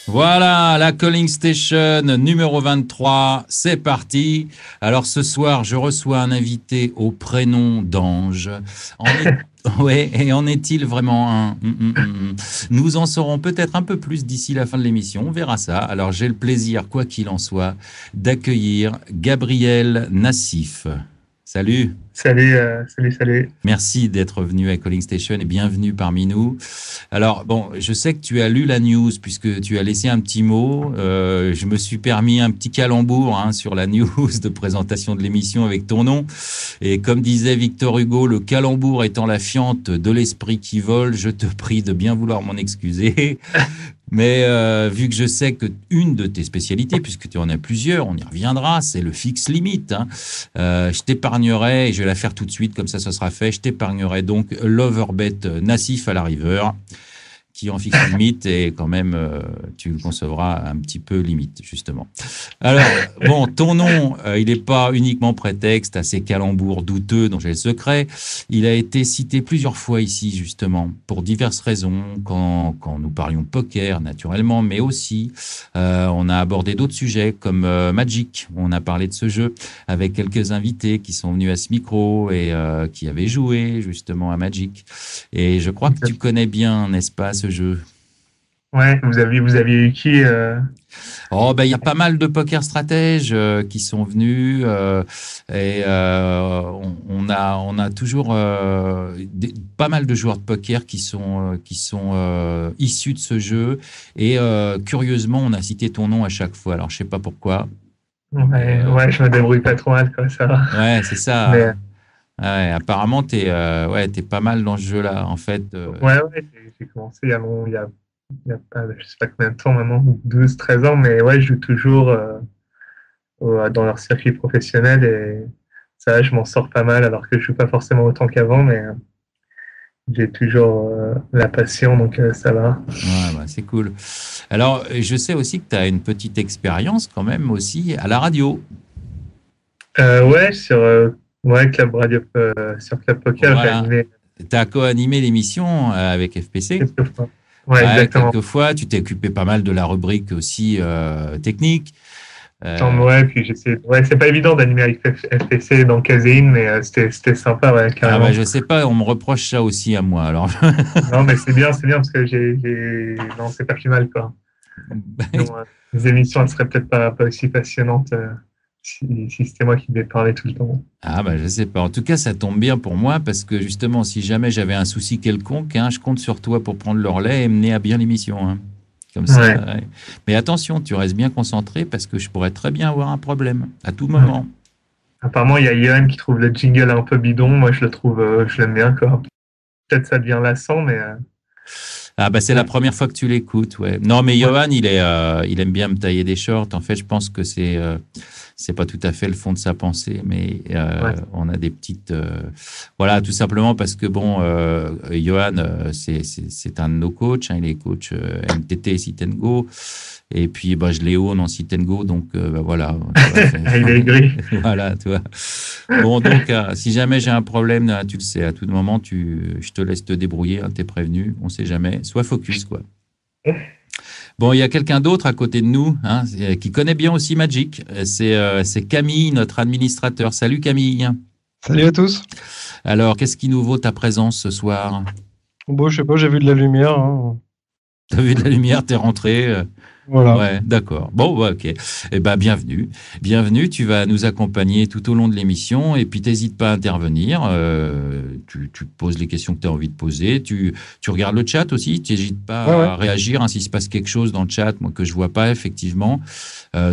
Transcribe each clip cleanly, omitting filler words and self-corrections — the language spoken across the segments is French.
Voilà, la Calling Station numéro 23, c'est parti. Alors ce soir, je reçois un invité au prénom d'Ange. Ouais, et en est-il vraiment un Nous en saurons peut-être un peu plus d'ici la fin de l'émission, on verra ça. Alors j'ai le plaisir, quoi qu'il en soit, d'accueillir Gabriel Nassif. Salut. Salut. Merci d'être venu à Calling Station et bienvenue parmi nous. Alors, bon, je sais que tu as lu la news puisque tu as laissé un petit mot. Je me suis permis un petit calembour sur la news de présentation de l'émission avec ton nom. Et comme disait Victor Hugo, le calembour étant la fiente de l'esprit qui vole, je te prie de bien vouloir m'en excuser. Mais vu que je sais que une de tes spécialités, puisque tu en as plusieurs, on y reviendra, c'est le fixe limite. Je t'épargnerai, et je vais la faire tout de suite, comme ça sera fait, je t'épargnerai donc l'overbet Nassif à la river, qui en fixe limite et quand même, tu le concevras un petit peu limite, justement. Alors, bon, ton nom, il n'est pas uniquement prétexte à ces calembours douteux dont j'ai le secret. Il a été cité plusieurs fois ici, justement, pour diverses raisons, quand nous parlions poker, naturellement, mais aussi, on a abordé d'autres sujets comme Magic. On a parlé de ce jeu avec quelques invités qui sont venus à ce micro et qui avaient joué, justement, à Magic. Et je crois que tu connais bien, n'est-ce pas, ce jeu. Ouais, vous aviez eu qui Oh, ben, il y a pas mal de poker stratèges qui sont venus et on a toujours pas mal de joueurs de poker qui sont issus de ce jeu et curieusement, on a cité ton nom à chaque fois. Alors, je sais pas pourquoi. Ouais, je me débrouille pas trop mal, quoi, ça va. Ouais, c'est ça. Mais, ouais, apparemment, t'es pas mal dans ce jeu-là, en fait. ouais, j'ai commencé il y a pas, je sais pas combien de temps maintenant, 12-13 ans, mais ouais, je joue toujours dans leur circuit professionnel et ça, je m'en sors pas mal alors que je joue pas forcément autant qu'avant, mais j'ai toujours la passion, donc ça va. Ouais, bah, c'est cool. Alors, je sais aussi que tu as une petite expérience quand même aussi à la radio. Ouais, Club Radio, sur Club Poker, Voilà. j'ai animé. Tu as co-animé l'émission avec FPC. Quelquefois. Ouais, exactement. Quelquefois, tu t'es occupé pas mal de la rubrique aussi technique. Ouais, puis c'est pas évident d'animer avec FPC dans Caséine, mais c'était sympa, ouais, carrément. Ah bah, je sais pas, on me reproche ça aussi à moi. Alors. Non, mais c'est bien parce que non, c'est pas plus mal, quoi. Donc, les émissions, elles seraient peut-être pas aussi passionnantes si c'était moi qui devais parler tout le temps. Ah bah je sais pas. En tout cas, ça tombe bien pour moi parce que justement, si jamais j'avais un souci quelconque, je compte sur toi pour prendre le relais et mener à bien l'émission. Comme ça. Ouais. Ouais. Mais attention, tu restes bien concentré parce que je pourrais très bien avoir un problème à tout moment. Ouais. Apparemment, il y a Johan qui trouve le jingle un peu bidon. Moi, je l'aime bien, quoi. Peut-être ça devient lassant, mais. Ah bah c'est la première fois que tu l'écoutes, ouais. Non mais Johan, il aime bien me tailler des shorts. En fait, je pense que c'est pas tout à fait le fond de sa pensée, mais on a des petites voilà, tout simplement parce que bon, Johan, c'est un de nos coachs, il est coach MTT et Sit and Go. Et puis, je l'ai haut en Sit and Go, donc voilà. Il est gris. Voilà, tu vois. Bon, donc, si jamais j'ai un problème, tu le sais, à tout moment, je te laisse te débrouiller, t'es prévenu, on sait jamais. Sois focus, quoi. Bon, il y a quelqu'un d'autre à côté de nous qui connaît bien aussi Magic. C'est Camille, notre administrateur. Salut Camille. Salut à tous. Alors, qu'est-ce qui nous vaut ta présence ce soir? Bon, je sais pas, j'ai vu de la lumière. T'as vu de la lumière, t'es rentré. Voilà. Ouais, d'accord. Bon, ouais, ok. Eh ben, bienvenue. Bienvenue. Tu vas nous accompagner tout au long de l'émission et puis t'hésites pas à intervenir. Tu poses les questions que tu as envie de poser. Tu regardes le chat aussi. Tu n'hésites Ouais, pas ouais. à réagir hein, s'il se passe quelque chose dans le chat, moi, que je vois pas, effectivement.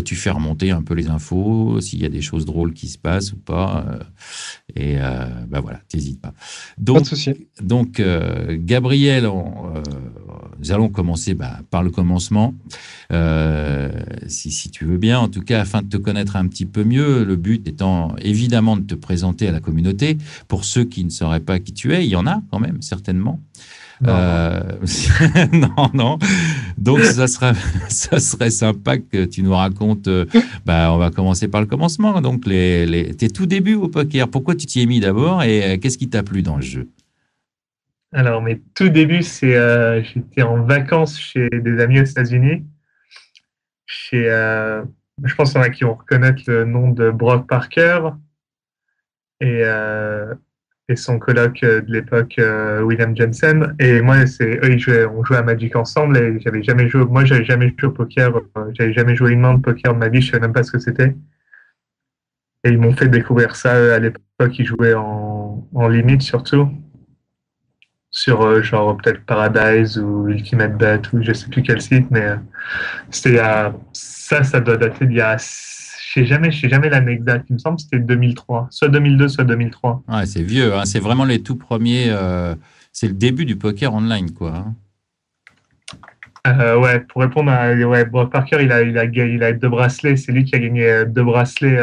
Tu fais remonter un peu les infos, s'il y a des choses drôles qui se passent ou pas. Ben voilà, t'hésites pas. Pas de Donc, souci. Gabriel, nous allons commencer par le commencement. Si tu veux bien, en tout cas, afin de te connaître un petit peu mieux, le but étant évidemment de te présenter à la communauté. Pour ceux qui ne sauraient pas qui tu es, il y en a quand même, certainement. Non, non. Euh, non, non. Donc, ça serait sympa que tu nous racontes. On va commencer par le commencement. Donc, tes tout débuts au poker. Pourquoi tu t'y es mis d'abord et qu'est-ce qui t'a plu dans le jeu? Alors, mes tout débuts, j'étais en vacances chez des amis aux États-Unis. Chez, je pense qu'il y en a qui vont reconnaître le nom de Brock Parker et, euh, et son coloc de l'époque, William Jensen. Et moi, on jouait à Magic ensemble et j'avais jamais joué au poker. J'avais jamais joué une main de poker de ma vie. Je savais même pas ce que c'était. Et ils m'ont fait découvrir ça à l'époque. Ils jouaient en limite surtout. Sur genre peut-être Paradise ou Ultimate Bet ou je sais plus quel site, mais c'était ça doit dater je sais jamais l'année exacte. Il me semble que c'était 2003, soit 2002, soit 2003. Ouais, c'est vieux, hein. C'est vraiment les tout premiers. C'est le début du poker online, quoi, hein. Ouais, pour répondre à Bob Parker, il a deux bracelets. C'est lui qui a gagné deux bracelets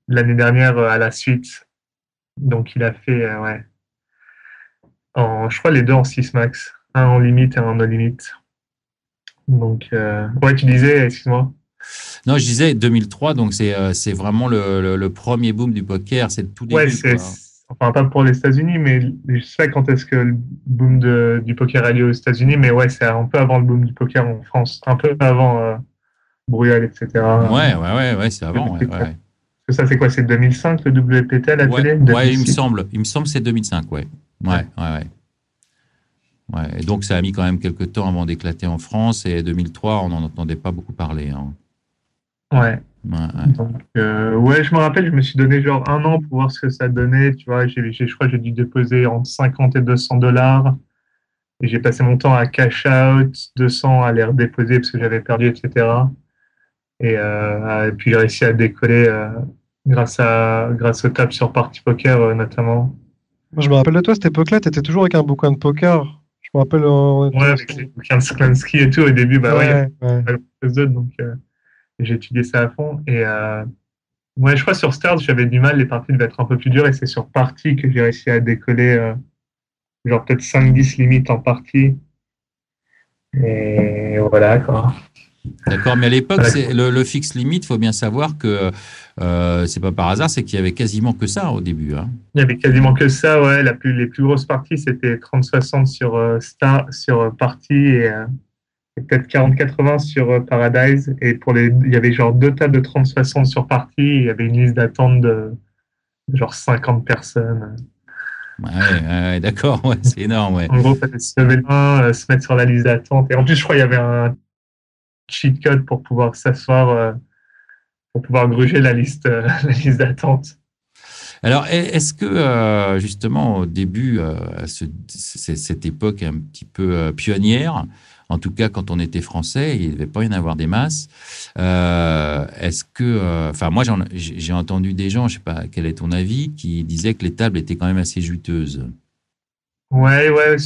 l'année dernière à la suite. Donc il a fait je crois les deux en 6 max, un en limite et un en no limite. Donc ouais, tu disais, excuse-moi. Non, je disais 2003, donc c'est vraiment le premier boom du poker. C'est le tout Ouais, début, quoi. enfin pas pour les États-Unis, mais je sais pas quand est-ce que le boom du poker a lieu aux États-Unis, mais ouais, c'est un peu avant le boom du poker en France, un peu avant Bruel, etc. Ouais, c'est avant, ouais, ouais. Ça, c'est quoi? C'est 2005 le WPT à la Ouais, télé? ouais, il me 2006? semble. Il me semble que c'est 2005, ouais. Ouais, Ouais. ouais, ouais. Ouais. Et donc, ça a mis quand même quelques temps avant d'éclater en France. Et 2003, on n'en entendait pas beaucoup parler, hein. Ouais. Ouais, ouais. Donc, ouais, je me rappelle, je me suis donné genre un an pour voir ce que ça donnait. Tu vois, je crois que j'ai dû déposer entre 50 et $200. Et j'ai passé mon temps à cash out, 200 à les redéposer parce que j'avais perdu, etc. Et puis j'ai réussi à décoller grâce aux tables sur Party Poker notamment. Moi, je me rappelle de toi, cette époque-là, tu étais toujours avec un bouquin de poker. Je me rappelle, on Ouais, était avec les bouquins de Sklansky et tout, au début, bah ouais, il y avait Ouais, ouais. pas grand-chose d'autre, donc j'ai étudié ça à fond. Et ouais, je crois sur Stars, j'avais du mal, les parties devaient être un peu plus dures, et c'est sur Party que j'ai réussi à décoller, genre peut-être 5-10 limites en partie. Et voilà, quoi. D'accord, mais à l'époque, Voilà. c'est le fixe limite. Il faut bien savoir que c'est pas par hasard, c'est qu'il y avait quasiment que ça au début, hein. Il y avait quasiment que ça, ouais. Les plus grosses parties, c'était 30-60 sur sur Party et peut-être 40-80 sur Paradise. Et il y avait genre deux tables de 30-60 sur Party. Et il y avait une liste d'attente de genre 50 personnes. Ouais, d'accord, ouais, c'est énorme, ouais. En gros, il fallait se lever le main, se mettre sur la liste d'attente. Et en plus, je crois qu'il y avait un cheat code pour pouvoir s'asseoir, pour pouvoir gruger la liste d'attente. Alors, est-ce que justement au début, cette époque un petit peu pionnière, en tout cas quand on était français, il ne devait pas y en avoir des masses. Est-ce que, enfin moi j'ai entendu des gens, je sais pas quel est ton avis, qui disaient que les tables étaient quand même assez juteuses. Ouais, ouais,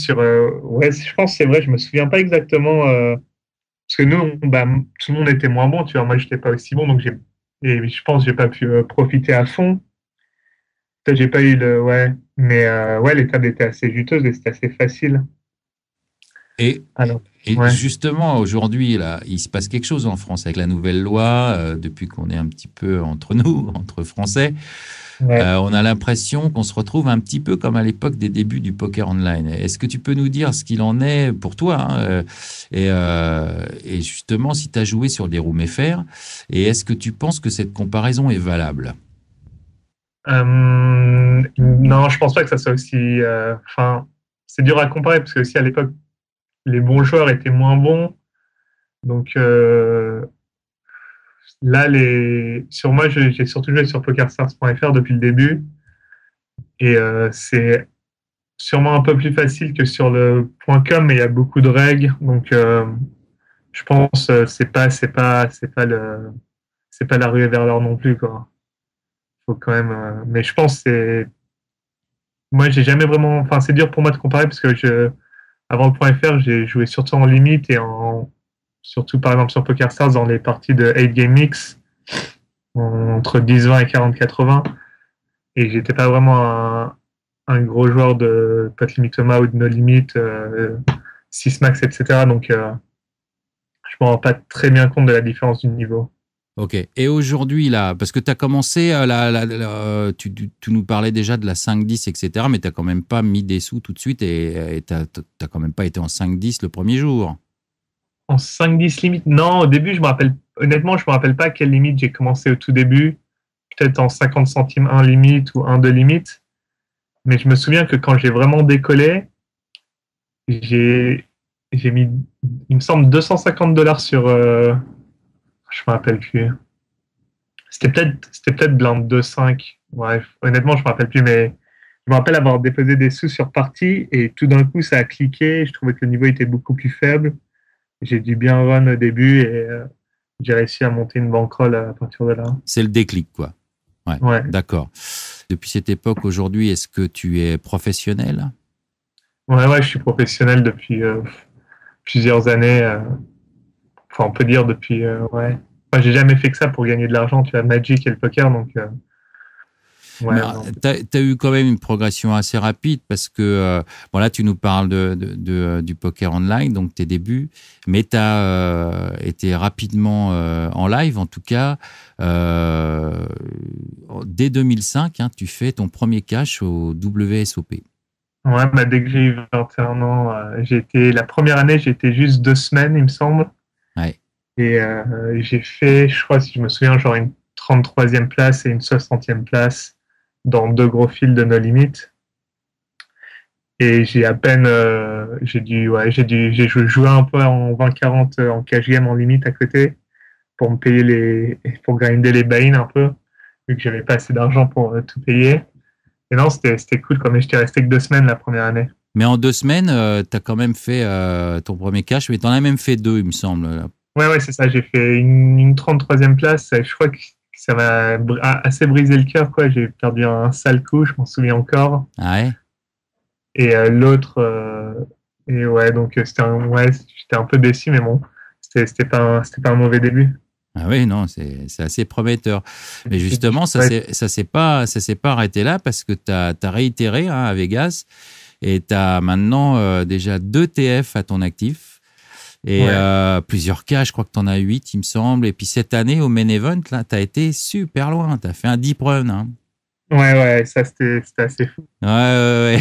ouais, je pense que c'est vrai, je me souviens pas exactement, parce que nous, tout le monde était moins bon, tu vois, moi, j'étais pas aussi bon, et je pense que j'ai pas pu profiter à fond. Peut-être j'ai pas eu ouais, mais ouais, les tables étaient assez juteuses et c'était assez facile. Et, Alors, et ouais, justement, aujourd'hui, là, il se passe quelque chose en France avec la nouvelle loi, depuis qu'on est un petit peu entre nous, entre Français. ouais. On a l'impression qu'on se retrouve un petit peu comme à l'époque des débuts du poker online. Est-ce que tu peux nous dire ce qu'il en est pour toi, hein, et justement si tu as joué sur des roues FR, et est-ce que tu penses que cette comparaison est valable? Non, je pense pas que ça soit aussi, enfin, c'est dur à comparer parce que aussi à l'époque, les bons joueurs étaient moins bons. Donc là, sur moi, j'ai surtout joué sur PokerStars.fr depuis le début. Et c'est sûrement un peu plus facile que sur le .com, mais il y a beaucoup de règles. Donc je pense c'est pas la ruée vers l'or non plus, quoi. Faut quand même. Mais je pense que c'est. Moi, j'ai jamais vraiment. Enfin, c'est dur pour moi de comparer parce que avant le .fr, j'ai joué surtout en limite et surtout par exemple sur PokerStars dans les parties de 8 Game Mix entre 10-20 et 40-80. Et j'étais pas vraiment un gros joueur de Pot Limit Toma ou de No Limit, 6 max, etc. Donc, je me rends pas très bien compte de la différence du niveau. Ok. Et aujourd'hui, là, parce que tu as commencé, tu nous parlais déjà de la 5-10, etc., mais tu n'as quand même pas mis des sous tout de suite et tu n'as quand même pas été en 5-10 le premier jour. En 5-10 limite, non, au début, honnêtement, je me rappelle pas à quelle limite j'ai commencé au tout début. Peut-être en 50 centimes 1 limite ou 1-2 limite. Mais je me souviens que quand j'ai vraiment décollé, j'ai mis, il me semble, $250 sur, je me rappelle plus. C'était peut-être blind 2,5. Bref, honnêtement, je me rappelle plus, mais je me rappelle avoir déposé des sous sur partie et tout d'un coup, ça a cliqué. Je trouvais que le niveau était beaucoup plus faible. J'ai dû bien run au début et j'ai réussi à monter une bankroll à partir de là. C'est le déclic, quoi. Ouais, ouais. D'accord. Depuis cette époque, aujourd'hui, est-ce que tu es professionnel? Ouais, je suis professionnel depuis plusieurs années. Enfin, on peut dire depuis, ouais. Enfin, j'ai jamais fait que ça pour gagner de l'argent. Tu as Magic et le poker, donc. Ouais, tu as eu quand même une progression assez rapide parce que, bon là, tu nous parles du poker online, donc tes débuts, mais tu as été rapidement en live, en tout cas, dès 2005, hein, tu fais ton premier cash au WSOP. Ouais, bah, dès que j'ai eu 21 ans, la première année, j'ai été juste 2 semaines, il me semble. Ouais. Et j'ai fait, je crois, si je me souviens, genre une 33e place et une 60e place dans 2 gros fils de No Limit. Et j'ai à peine, j'ai joué un peu en 20-40 en cash game en limite à côté pour me payer pour grinder les buy-in un peu, vu que j'avais pas assez d'argent pour tout payer. Et non, c'était cool, mais j'étais resté que 2 semaines la première année. Mais en 2 semaines, tu as quand même fait ton premier cash, mais tu en as même fait 2, il me semble. Ouais, c'est ça. J'ai fait une 33e place. Je crois que ça m'a assez brisé le cœur, quoi. J'ai perdu un sale coup, je m'en souviens encore. Ah ouais? Et l'autre, et ouais, donc j'étais un peu déçu, mais bon, c'était pas un mauvais début. Ah oui, non, c'est assez prometteur. Mais justement, ça s'est pas arrêté là parce que tu as réitéré hein, à Vegas et tu as maintenant déjà 2 TF à ton actif. Et plusieurs cas, je crois que tu en as 8, il me semble. Et puis cette année, au main event, là, tu as été super loin. Tu as fait un deep run. Hein. Ouais, ça, c'était assez fou. Ouais.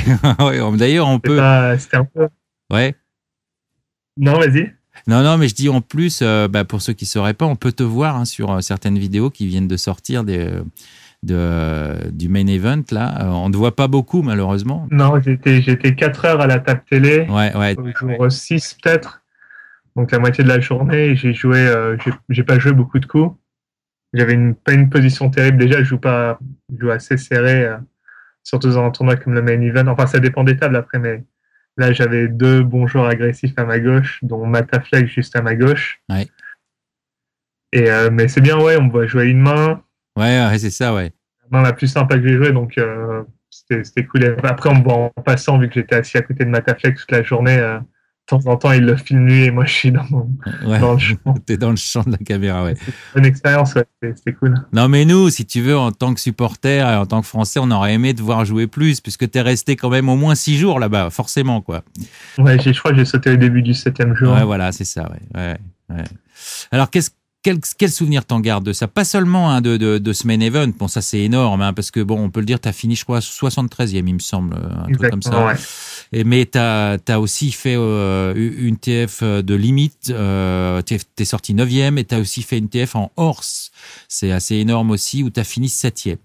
D'ailleurs, on peut... C'était un peu... Ouais. Non, vas-y. Non, mais je dis en plus, pour ceux qui ne sauraient pas, on peut te voir hein, sur certaines vidéos qui viennent de sortir du main event. Là. On ne te voit pas beaucoup, malheureusement. Non, j'étais 4 heures à la table télé. Ouais. Jour 6, peut-être. Donc la moitié de la journée, j'ai pas joué beaucoup de coups. J'avais pas une position terrible. Déjà, je joue assez serré, surtout dans un tournoi comme le main event. Enfin, ça dépend des tables après, mais là, j'avais 2 bons joueurs agressifs à ma gauche, dont Mataflex juste à ma gauche. Ouais. Et mais c'est bien, ouais, on me voit jouer une main. Ouais, c'est ça, ouais. La main la plus sympa que j'ai jouée, donc c'était cool. Et après, on me voit en passant, vu que j'étais assis à côté de Mataflex toute la journée. De temps en temps, il le filme lui et moi, je suis dans le champ. T'es dans le champ de la caméra, ouais. C'est une expérience, ouais, c'était cool. Non, mais nous, si tu veux, en tant que supporter et en tant que Français, on aurait aimé te voir jouer plus, puisque t'es resté quand même au moins 6 jours là-bas, forcément, quoi. Ouais, je crois que j'ai sauté au début du 7e jour. Ouais, voilà, c'est ça, ouais. Alors, quel souvenir t'en gardes de ça? Pas seulement hein, de ce main event, bon ça c'est énorme, hein, parce que bon on peut le dire, t'as fini je crois 73e il me semble, un truc comme ça. Ouais. Mais t'as aussi fait une TF de limite, t'es sorti 9e et t'as aussi fait une TF en horse, c'est assez énorme aussi, où t'as fini 7e.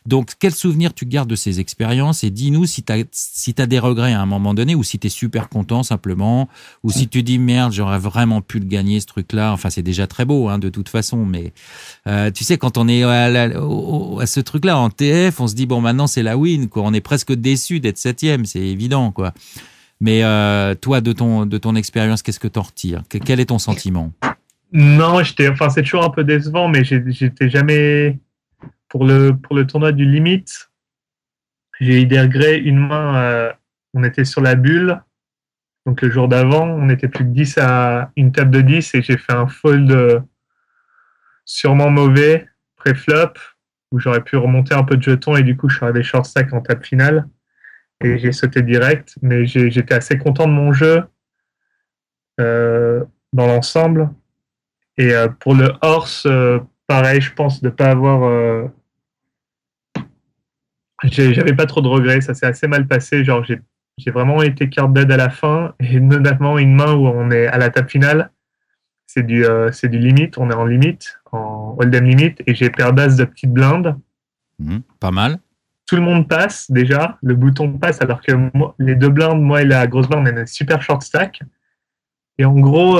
Donc, quel souvenir tu gardes de ces expériences? Et dis-nous si t'as des regrets à un moment donné, ou si t'es super content simplement, ou si tu dis merde, j'aurais vraiment pu le gagner ce truc-là. Enfin, c'est déjà très beau, hein, de toute façon. Mais tu sais, quand on est à ce truc-là en TF, on se dit bon, maintenant c'est la win, quoi. On est presque déçu d'être 7e, c'est évident, quoi. Mais toi, de ton expérience, qu'est-ce que t'en retires? Quel est ton sentiment? Non, c'est toujours un peu décevant, mais j'étais jamais pour le tournoi du limite. J'ai eu des regrets. Une main, on était sur la bulle. Donc le jour d'avant, on était plus de 10 à une table de 10 et j'ai fait un fold sûrement mauvais, pré-flop, où j'aurais pu remonter un peu de jetons et du coup, je suis arrivé short stack en table finale et j'ai sauté direct. Mais j'étais assez content de mon jeu dans l'ensemble. Et pour le horse, pareil, je pense de pas avoir. J'avais pas trop de regrets, ça s'est assez mal passé. Genre, j'ai vraiment été carte dead à la fin, et notamment une main où on est à la table finale. C'est du limite, on est en limite, en hold'em limite, et j'ai paire d'as de petite blinde. Pas mal. Tout le monde passe déjà, le bouton passe, alors que moi, les deux blindes, moi et la grosse blinde, on est un super short stack. Et en gros,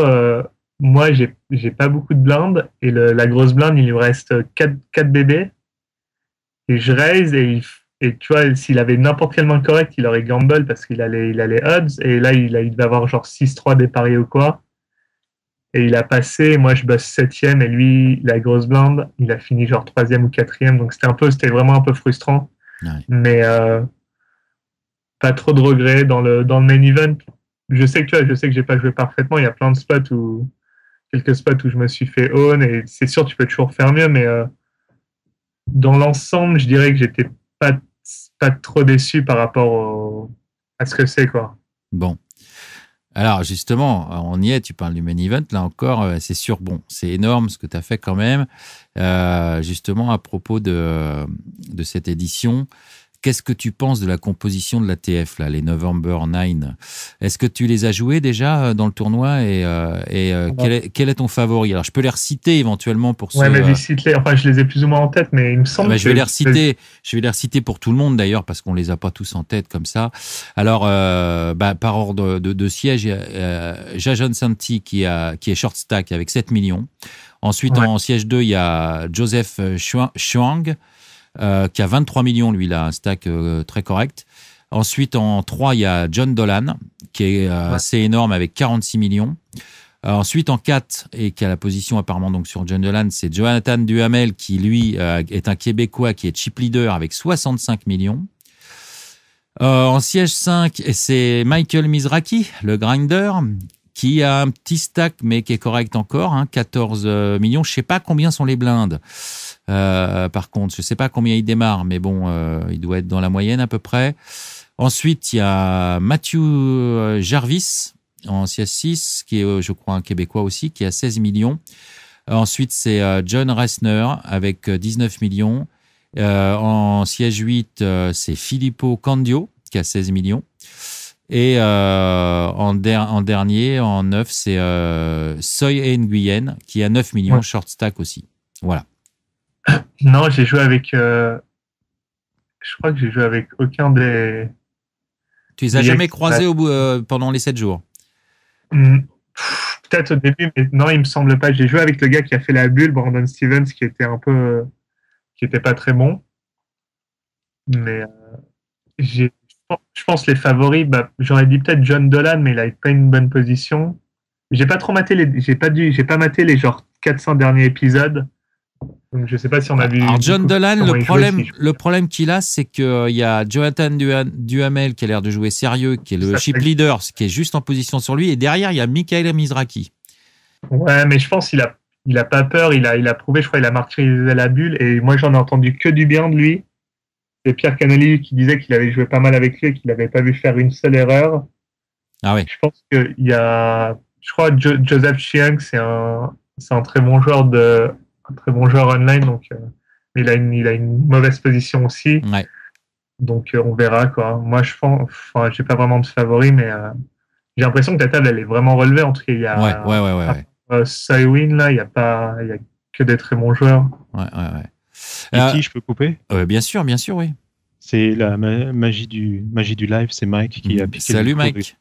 moi, j'ai pas beaucoup de blindes, et la grosse blinde, il lui reste 4 bébés. Et je raise, et tu vois, s'il avait n'importe quelle main correcte, il aurait gamble parce qu'il a les odds. Et là, il devait avoir genre 6-3 dépareillés ou quoi. Et il a passé, moi je bosse 7e, et lui, la grosse blinde, il a fini genre 3e ou 4e. Donc c'était vraiment un peu frustrant. Ouais. Mais pas trop de regrets dans le main event. Je sais que j'ai pas joué parfaitement. Il y a plein de quelques spots où je me suis fait own, et c'est sûr, tu peux toujours faire mieux, mais dans l'ensemble, je dirais que j'étais pas trop déçu par rapport à ce que c'est, quoi. Bon. Alors, justement, on y est, tu parles du main event. Là encore, c'est sûr, bon, c'est énorme ce que tu as fait quand même. Justement, à propos de cette édition, qu'est-ce que tu penses de la composition de la TF, là, les November 9? Est-ce que tu les as joués déjà dans le tournoi et quel est ton favori? Alors, je peux les reciter éventuellement pour ceux... Ouais, mais cite-les. Enfin, je les ai plus ou moins en tête, mais il me semble que... Je vais les reciter pour tout le monde d'ailleurs, parce qu'on les a pas tous en tête comme ça. Alors, par ordre de siège, il y a Jason Santi qui est short stack avec 7 millions. Ensuite, en siège 2, il y a Joseph Chuang, qui a 23 millions, lui, là, un stack très correct. Ensuite, en 3, il y a John Dolan, qui est assez énorme avec 46 millions. Ensuite, en 4, et qui a la position apparemment donc sur John Dolan, c'est Jonathan Duhamel, qui, lui, est un Québécois qui est chip leader avec 65 millions. En siège 5, c'est Michael Mizraki, le grinder, qui a un petit stack, mais qui est correct encore, 14 millions. Je sais pas combien sont les blindes. Par contre, je sais pas combien il démarre, mais bon, il doit être dans la moyenne à peu près. Ensuite, il y a Matthew Jarvis en siège 6, qui est, je crois, un Québécois aussi, qui a 16 millions. Ensuite, c'est John Reisner avec 19 millions. En siège 8, c'est Filippo Candio, qui a 16 millions. Et en dernier, en 9, c'est Soy Nguyen, qui a 9 millions, short stack aussi. Voilà. Non, j'ai joué avec... je crois que j'ai joué avec aucun des... Tu les as jamais croisés pendant les 7 jours? Peut-être au début, mais non, il me semble pas. J'ai joué avec le gars qui a fait la bulle, Brandon Stevens, qui était pas très bon. Mais je pense les favoris, j'aurais dit peut-être John Dolan, mais il a pas une bonne position. J'ai pas maté les genre 400 derniers épisodes. Donc je sais pas si on a vu. Alors John Dolan, le problème qu'il a, c'est qu'il y a Jonathan Duhamel qui a l'air de jouer sérieux, qui est le chip leader, qui est juste en position sur lui, et derrière il y a Michael Mizraki. Ouais, mais je pense qu'il a pas peur, il a prouvé, je crois, il a martyrisé la bulle, et moi j'en ai entendu que du bien de lui. C'est Pierre Canoli qui disait qu'il avait joué pas mal avec lui et qu'il n'avait pas vu faire une seule erreur. Ah oui. Je pense qu'il y a, je crois, Joseph Chiang, c'est un très bon joueur online, donc il a une mauvaise position aussi. Ouais. Donc on verra, quoi. Moi je pense, enfin, j'ai pas vraiment de favori, mais j'ai l'impression que la table elle est vraiment relevée. En tout cas, il y a ouais. Sywin là, il y a que des très bons joueurs. Ouais. Ici, je peux couper? Bien sûr, oui. C'est la magie du live, c'est Mike qui a piqué Salut le micro Mike.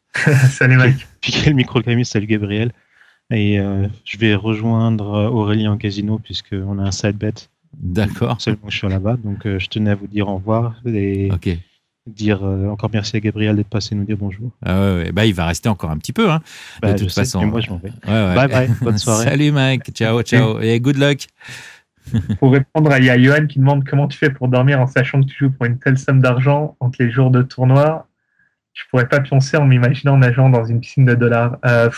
Salut Mike. piqué le micro de Camille. Salut Gabriel. Et je vais rejoindre Aurélie en casino puisqu'on a un side bet. D'accord. Seulement je suis là-bas, donc je tenais à vous dire au revoir et dire encore merci à Gabriel d'être passé nous dire bonjour. Ouais. Bah, il va rester encore un petit peu, hein, de toute façon. Mais moi je m'en vais. Ouais. Bye bye, bonne soirée. Salut Mike, ciao et good luck. Pour répondre, il y a Johan qui demande comment tu fais pour dormir en sachant que tu joues pour une telle somme d'argent entre les jours de tournoi. Je pourrais pas pioncer en m'imaginant nageant dans une piscine de dollars. Je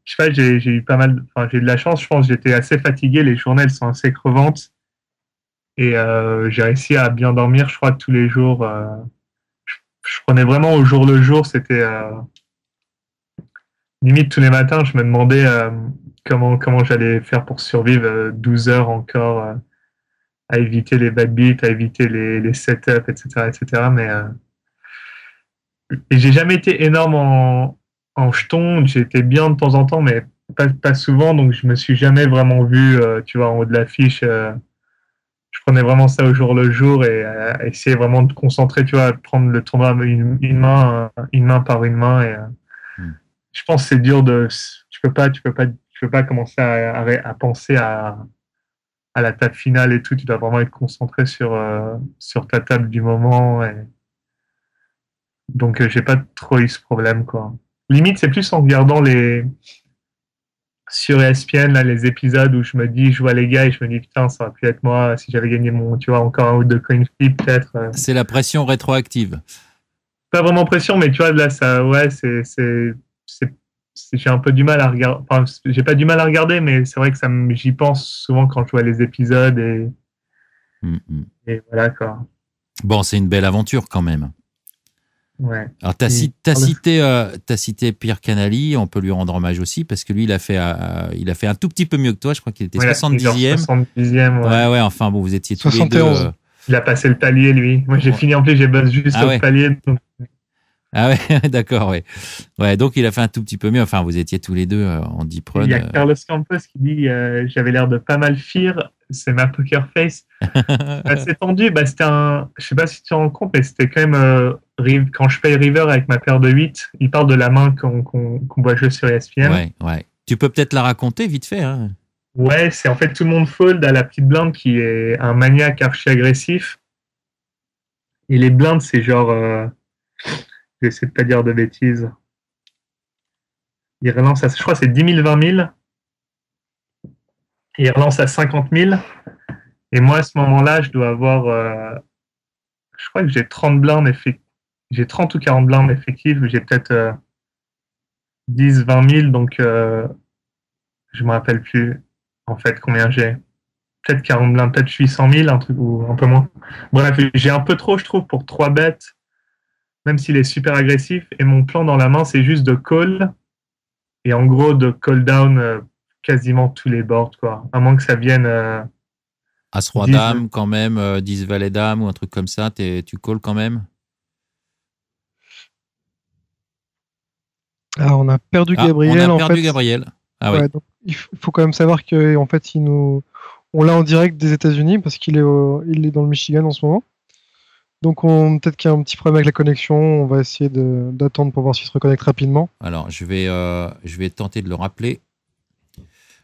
sais pas, j'ai eu pas mal, j'ai eu de la chance. Je pense que j'étais assez fatigué. Les journées elles sont assez crevantes et j'ai réussi à bien dormir. Je crois tous les jours. Je prenais vraiment au jour le jour. C'était limite tous les matins. Je me demandais comment j'allais faire pour survivre 12 heures encore à éviter les bad beats, à éviter les setups, etc. Mais et j'ai jamais été énorme en jetons. J'ai été bien de temps en temps, mais pas souvent. Donc je me suis jamais vraiment vu, tu vois, en haut de l'affiche. Je prenais vraiment ça au jour le jour et essayer vraiment de concentrer, tu vois, à prendre le tournoi une main par une main. Et je pense que c'est dur tu peux pas commencer à penser à la table finale et tout. Tu dois vraiment être concentré sur ta table du moment. Donc j'ai pas trop eu ce problème, quoi. Limite, c'est plus en regardant sur ESPN, là, les épisodes où je me dis, je vois les gars et je me dis, putain, ça aurait pu être moi si j'avais gagné tu vois, encore un ou deux coin flip, peut-être. C'est la pression rétroactive. Pas vraiment pression, mais tu vois, là, ça, ouais, j'ai un peu du mal à regarder. Enfin, j'ai pas du mal à regarder, mais c'est vrai que j'y pense souvent quand je vois les épisodes et voilà, quoi. Bon, c'est une belle aventure quand même. Ouais. Alors, t'as cité Pierre Canali, on peut lui rendre hommage aussi, parce que lui, il a fait un tout petit peu mieux que toi, je crois qu'il était 70e. 70e, ouais, enfin bon, vous étiez tous 71. les deux. Il a passé le palier, lui. Moi, j'ai fini en plus, j'ai bossé juste au palier. Donc... Ah ouais, d'accord, ouais. Ouais, donc il a fait un tout petit peu mieux. Enfin, vous étiez tous les deux en deep run. Il y a Carlos Campos qui dit j'avais l'air de pas mal fear, c'est ma poker face. C'est tendu, je sais pas si tu te rends compte, mais c'était quand même quand je paye River avec ma paire de 8, il parle de la main qu'on voit jouer sur ESPN. Ouais. Tu peux peut-être la raconter vite fait, hein. Ouais, c'est en fait tout le monde fold à la petite blinde qui est un maniaque archi-agressif. Et les blindes, c'est genre... j'essaie de pas dire de bêtises. Il relance je crois que c'est 10 000, 20 000. Et il relance à 50 000. Et moi, à ce moment-là, je dois avoir... je crois que j'ai 30 blindes effectives. J'ai 30 ou 40 blindes effectives. J'ai peut-être 10, 20 000. Donc, je me rappelle plus en fait combien j'ai. Peut-être 40 blindes, peut-être 800 000, un truc ou un peu moins. Bref, j'ai un peu trop, je trouve, pour 3 bêtes, même s'il est super agressif. Et mon plan dans la main, c'est juste de call. Et en gros, de call down quasiment tous les boards, quoi. À moins que ça vienne... As-Roi-Dame, quand même, 10 Valet-Dame ou un truc comme ça, tu calls quand même? Ah, on a perdu Gabriel. On a perdu Gabriel. Ah ouais, oui. Donc, il faut quand même savoir qu'en fait, on l'a en direct des États-Unis parce qu'il est dans le Michigan en ce moment. Donc peut-être qu'il y a un petit problème avec la connexion. On va essayer d'attendre pour voir s'il se reconnecte rapidement. Alors, je vais tenter de le rappeler.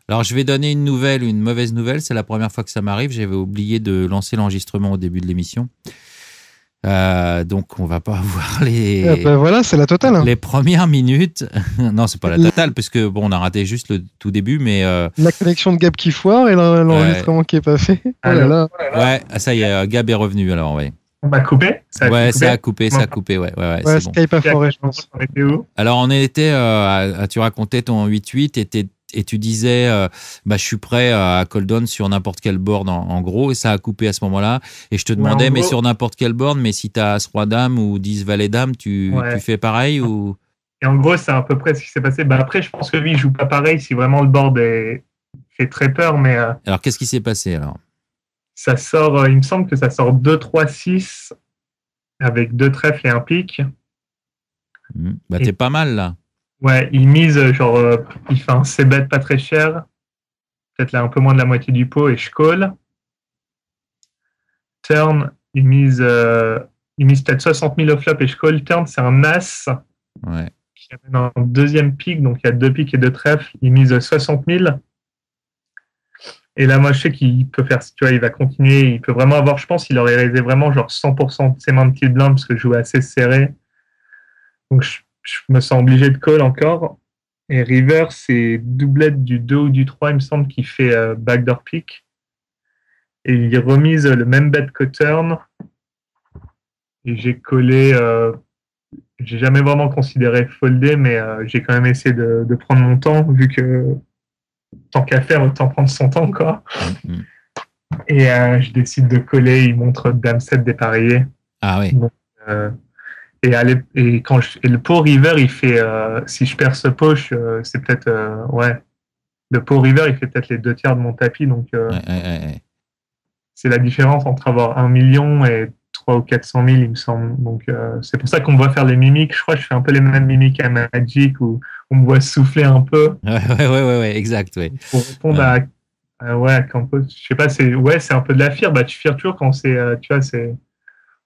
Alors, je vais donner une mauvaise nouvelle. C'est la première fois que ça m'arrive. J'avais oublié de lancer l'enregistrement au début de l'émission. Donc, on va pas avoir voilà, c'est la totale. Les premières minutes. Non, c'est pas la totale, parce que bon, on a raté juste le tout début, mais la connexion de Gab qui foire et l'enregistrement qui est pas fait. Oh là là. Ouais, ça y est, Gab est revenu. Alors, ouais. On va couper. Ça a coupé. Ouais, c'est Skype bon. a foiré, je pense. On était où? Alors, on était. Tu racontais ton 8-8 et tu disais, je suis prêt à call down sur n'importe quel board en gros, et ça a coupé à ce moment-là. Et je te demandais, mais sur n'importe quel board, mais si tu as As-Roi-Dame ou 10 Valet-Dame, tu fais pareil ou... Et en gros, c'est à peu près ce qui s'est passé. Après, je pense que lui, il joue pas pareil si vraiment le board fait très peur. Mais alors, qu'est-ce qui s'est passé alors? Ça sort, il me semble que ça sort 2-3-6 avec 2 trèfles et un pic. T'es pas mal là. Ouais, il mise, il fait un C-bet pas très cher, peut-être là un peu moins de la moitié du pot et je call. turn, il mise peut-être 60 000 au flop et je call turn, c'est un as Ouais. qui amène un deuxième pic, donc il y a 2 pics et 2 trèfles, il mise 60 000. Et là, moi, je sais qu'il peut faire, tu vois, il va continuer, il peut vraiment avoir, je pense, il aurait réalisé vraiment genre 100% de ses mains de petite blinde parce que je jouais assez serré. Donc, je me sens obligé de call encore. Et river, c'est doublette du 2 ou du 3, il me semble, qui fait backdoor pick. Et il remise le même bet que turn. Et j'ai collé, j'ai jamais vraiment considéré folder, mais j'ai quand même essayé de prendre mon temps, vu que tant qu'à faire, autant prendre son temps, quoi. Mm. Et je décide de coller, il montre Dame 7 dépareillé. Ah oui. Donc, et le pot river, il fait, si je perds ce poche, c'est peut-être, ouais, le pot river, il fait peut-être les 2 tiers de mon tapis, donc Ouais. c'est la différence entre avoir 1 million et 300 ou 400 000, il me semble. Donc c'est pour ça qu'on me voit faire les mimiques. Je crois que je fais un peu les mêmes mimiques à Magic où on me voit souffler un peu. Ouais, exact, ouais. Pour répondre ouais, quand, je sais pas, c'est un peu de la fear. Bah, tu fears toujours quand c'est, tu vois, c'est,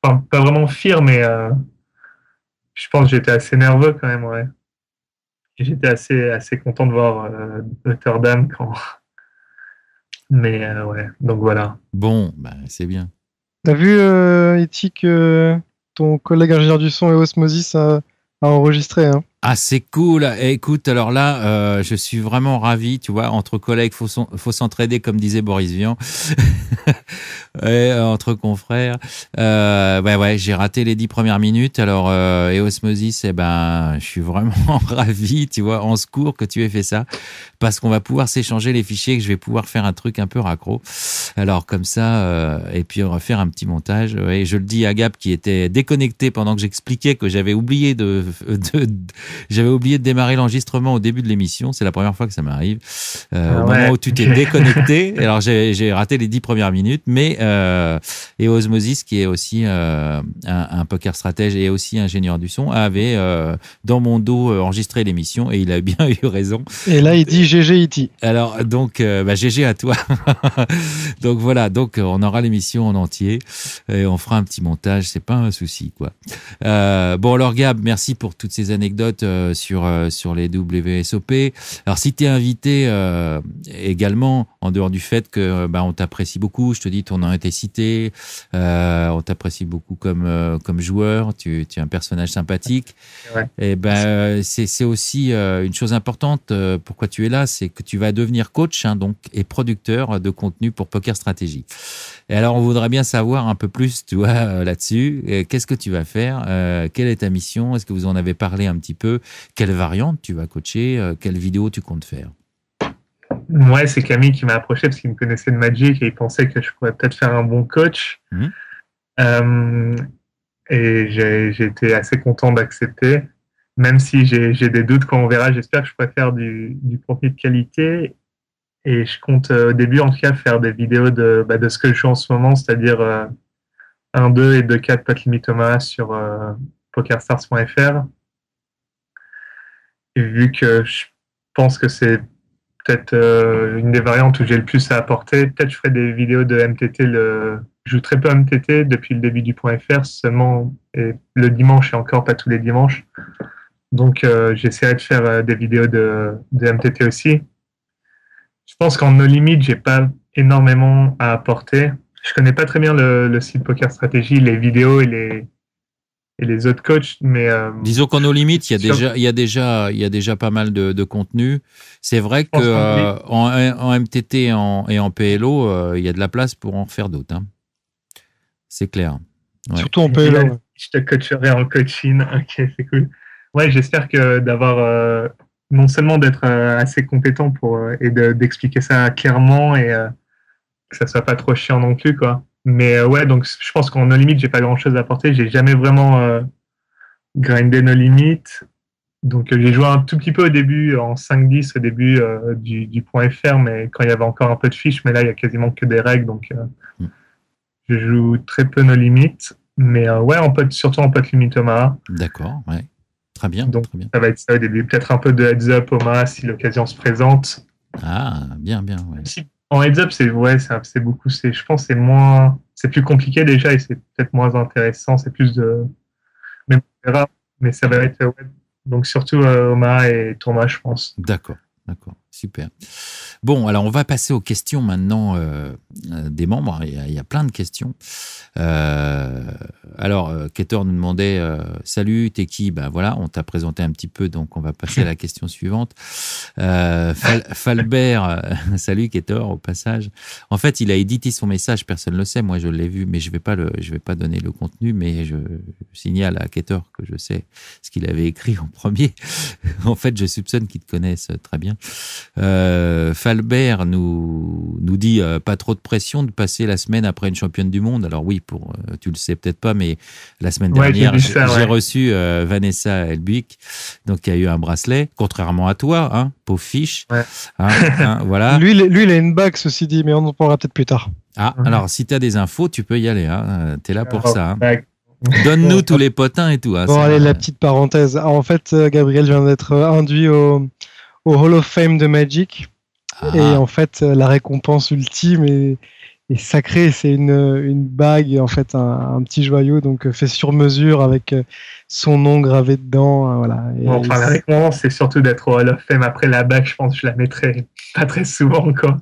enfin, pas vraiment fear, mais je pense que j'étais assez nerveux quand même, ouais. Et j'étais assez content de voir Notre-Dame quand. Mais ouais, donc voilà. Bon, bah, c'est bien. T'as vu, Iti, que ton collègue ingénieur du son et Osmosis a enregistré, hein? Ah, c'est cool. Écoute, alors là, je suis vraiment ravi. Tu vois, entre collègues, faut s'entraider, comme disait Boris Vian. Entre confrères. Ouais, j'ai raté les 10 premières minutes. Alors, et Osmosis, je suis vraiment ravi, tu vois, en secours que tu aies fait ça, parce qu'on va pouvoir s'échanger les fichiers, que je vais pouvoir faire un truc un peu raccro. Alors, comme ça, et puis on va faire un petit montage. Et je le dis à Gab qui était déconnecté pendant que j'expliquais que j'avais oublié j'avais oublié de démarrer l'enregistrement au début de l'émission. C'est la première fois que ça m'arrive. Au moment où tu t'es déconnecté. Alors, j'ai raté les 10 premières minutes, mais et Osmosis, qui est aussi un poker stratège et aussi ingénieur du son, avait dans mon dos enregistré l'émission et il a bien eu raison. Et là, il dit GG Iti. Alors, donc, GG à toi. Donc voilà, donc on aura l'émission en entier et on fera un petit montage, c'est pas un souci, quoi. Bon, alors Gab, merci pour toutes ces anecdotes sur les WSOP. Alors, si tu es invité également, en dehors du fait que on t'apprécie beaucoup, je te dis, ton nom a été cité, on t'apprécie beaucoup comme joueur, tu es un personnage sympathique. Ouais. Et c'est aussi une chose importante. Pourquoi tu es là, c'est que tu vas devenir coach, hein, donc, et producteur de contenu pour Poker Stratégie. Et alors, on voudrait bien savoir un peu plus, tu vois, là-dessus. Qu'est-ce que tu vas faire? Quelle est ta mission? Est-ce que vous en avez parlé un petit peu? Quelle variante tu vas coacher? Quelle vidéo tu comptes faire? Ouais, c'est Camille qui m'a approché parce qu'il me connaissait de Magic et il pensait que je pourrais peut-être faire un bon coach. Et j'ai été assez content d'accepter, même si j'ai des doutes quand on verra. J'espère que je pourrai faire du contenu de qualité. Et je compte au début, en tout cas, faire des vidéos de ce que je joue en ce moment, c'est-à-dire 1-2 et 2-4 Pot Limit Omaha sur pokerstars.fr. Et vu que je pense que c'est peut-être une des variantes où j'ai le plus à apporter, peut-être je ferai des vidéos de MTT. Je joue très peu MTT depuis le début du .fr seulement, et le dimanche et encore pas tous les dimanches. Donc j'essaierai de faire des vidéos de MTT aussi. Je pense qu'en No Limit, j'ai pas énormément à apporter. Je connais pas très bien le site Poker Stratégie, les vidéos et les autres coachs, mais disons qu'en No Limit, il y a déjà pas mal de contenu. C'est vrai que en MTT et en PLO, il y a de la place pour en faire d'autres. Hein. C'est clair. Ouais. Surtout en PLO. Ouais. Je te coacherai en coaching. Ok, c'est cool. Ouais, j'espère que d'avoir non seulement d'être assez compétent et d'expliquer ça clairement et que ça soit pas trop chiant non plus, quoi. Mais ouais, donc je pense qu'en No Limit, j'ai pas grand chose à apporter. J'ai jamais vraiment grindé No Limit. Donc j'ai joué un tout petit peu au début, en 5-10 au début du .fr, mais quand il y avait encore un peu de fiches, mais là il y a quasiment que des règles, donc je joue très peu No Limit. Mais ouais, surtout en Pot Limit Omaha. D'accord, ouais. Très bien. Donc très bien. Ça va être ça au début. Peut-être un peu de heads up Omaha si l'occasion se présente. Ah, bien, ouais. En heads up, c'est beaucoup. Je pense que c'est plus compliqué déjà et c'est peut-être moins intéressant. C'est plus de. Mais, mais ça va être. Ouais. Donc surtout Omaha et Thomas, je pense. D'accord, super. Bon, alors on va passer aux questions maintenant des membres. Il y a plein de questions. Alors, Ketor nous demandait salut, t'es qui? Ben voilà, on t'a présenté un petit peu, donc on va passer à la question suivante. Falbert, salut Ketor, au passage. En fait, il a édité son message, personne ne le sait. Moi, je l'ai vu, mais je vais pas donner le contenu, mais je signale à Ketor que je sais ce qu'il avait écrit en premier. En fait, je soupçonne qu'il te connaisse très bien. Falbert nous dit pas trop de pression de passer la semaine après une championne du monde. Alors oui, tu le sais peut-être pas, mais la semaine dernière, j'ai reçu Vanessa Elbuik, donc qui a eu un bracelet, contrairement à toi, hein, pauvre fiche. Ouais. Voilà. Lui, il a une bague, ceci dit, mais on en parlera peut-être plus tard. Ah, alors si tu as des infos, tu peux y aller. Hein. Tu es là pour ça. Hein. Donne-nous tous les potins et tout. Hein, bon, allez, la petite parenthèse. Alors, en fait, Gabriel vient d'être induit au Hall of Fame de Magic. Et en fait, la récompense ultime est sacrée. C'est une bague, en fait, un petit joyau, donc fait sur mesure avec son nom gravé dedans. Voilà. Bon, enfin, la récompense, c'est surtout d'être au Hall of Fame. Après la bague, je pense que je la mettrai pas très souvent, quoi.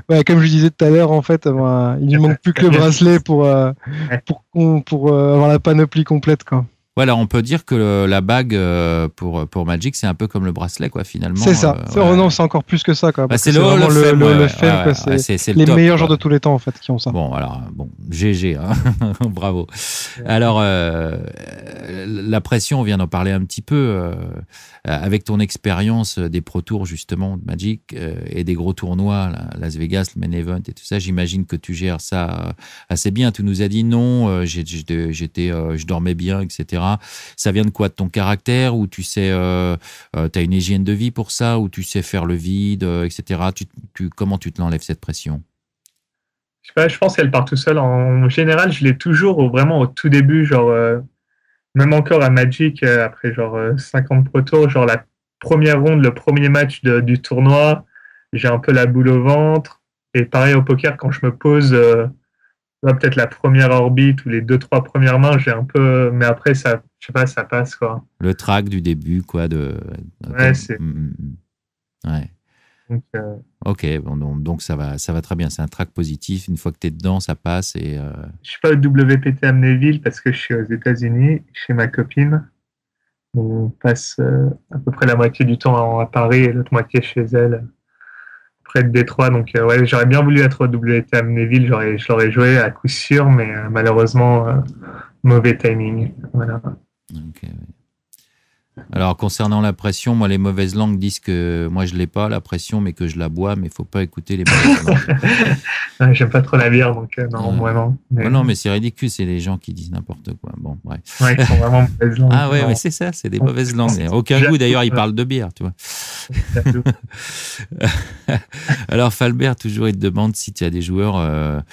Ouais, comme je disais tout à l'heure, en fait, il ne manque plus que le bracelet pour avoir la panoplie complète, quoi. Voilà, on peut dire que la bague pour Magic, c'est un peu comme le bracelet, quoi, finalement. C'est ça. Non, c'est encore plus que ça, quoi. Bah, c'est le Hall of Fame. C'est les meilleurs joueurs de tous les temps, en fait, qui ont ça. Bon, alors, GG, hein. Bravo. Alors, la pression, on vient d'en parler un petit peu. Avec ton expérience des Pro Tours, justement, de Magic et des gros tournois, Las Vegas, le Main Event et tout ça, j'imagine que tu gères ça assez bien. Tu nous as dit non, je dormais bien, etc. Ça vient de quoi? De ton caractère, ou tu sais, t'as une hygiène de vie pour ça, ou tu sais faire le vide, etc. Comment tu te l'enlèves, cette pression? Je sais pas, je pense qu'elle part tout seule. En général, je l'ai toujours vraiment au tout début, genre même encore à Magic, après genre 50 Pro Tours, genre la première ronde, le premier match du tournoi, j'ai un peu la boule au ventre. Et pareil au poker, quand je me pose, peut-être la première orbite ou les 2-3 premières mains, j'ai un peu. Mais après, ça, je sais pas, ça passe, quoi. Le trac du début, quoi. Ouais, c'est. Ouais. Donc, ok, bon, donc ça va très bien. C'est un track positif. Une fois que tu es dedans, ça passe. Et, je suis pas au WPT Amnéville parce que je suis aux États-Unis chez ma copine. On passe à peu près la moitié du temps à Paris et l'autre moitié chez elle, près de Détroit. Donc, ouais, j'aurais bien voulu être au WPT Amnéville. Je l'aurais joué à coup sûr, mais malheureusement, mauvais timing. Voilà. Okay. Alors, concernant la pression, moi, les mauvaises langues disent que moi, je l'ai pas, la pression, mais que je la bois, mais il faut pas écouter les mauvaises langues. Ouais, j'aime pas trop la bière, donc non, vraiment. Mais... non, mais c'est ridicule, c'est les gens qui disent n'importe quoi. Bon, bref. Ouais, ils sont vraiment mauvaises langues. Ah ouais, mais c'est ça, c'est des mauvaises langues. Aucun goût, d'ailleurs, ils parlent de bière, tu vois. Alors, Falbert, toujours, il te demande si tu as des joueurs,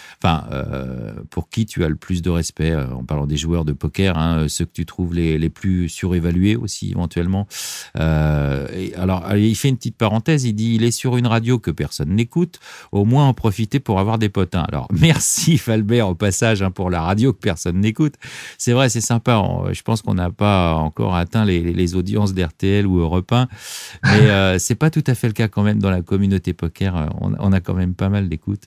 pour qui tu as le plus de respect, en parlant des joueurs de poker, hein, ceux que tu trouves les plus surévalués aussi, éventuellement. Alors, il fait une petite parenthèse, il dit, il est sur une radio que personne n'écoute, au moins en profiter pour avoir des potins. Alors, merci Falbert, au passage, hein, pour la radio que personne n'écoute. C'est vrai, c'est sympa. Je pense qu'on n'a pas encore atteint les audiences d'RTL ou Europe 1, mais c'est pas tout à fait le cas quand même dans la communauté poker. On a quand même pas mal d'écoute.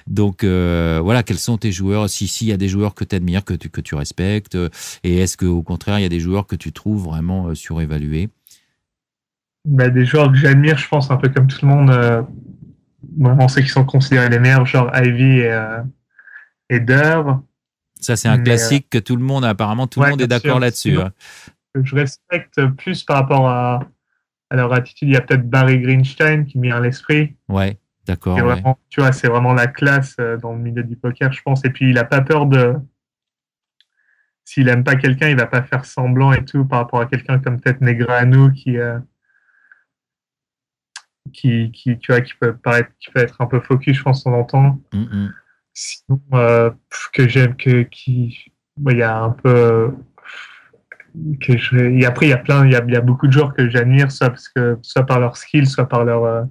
Donc, voilà, quels sont tes joueurs? S'il y a des joueurs que tu admires, que tu respectes, et est-ce qu'au contraire, il y a des joueurs que tu trouves vraiment surévalués? Bah, des joueurs que j'admire, je pense, un peu comme tout le monde, vraiment ceux qui sont considérés les meilleurs, genre Ivy et Durr. Ça, c'est un classique que tout le monde, apparemment, tout le monde est d'accord là-dessus. Hein. Je respecte plus par rapport à leur attitude. Il y a peut-être Barry Greenstein qui me vient à l'esprit. Ouais, d'accord. Ouais. Vraiment, tu vois, c'est vraiment la classe dans le milieu du poker, je pense. Et puis, il n'a pas peur de... S'il n'aime pas quelqu'un, il ne va pas faire semblant et tout par rapport à quelqu'un comme peut-être Negreanu qui peut être un peu focus, je pense, de temps en temps. Mm-hmm. Sinon, que j'aime, il y a un peu... Et après, il y a beaucoup de joueurs que j'admire, soit par leur skill, soit par leur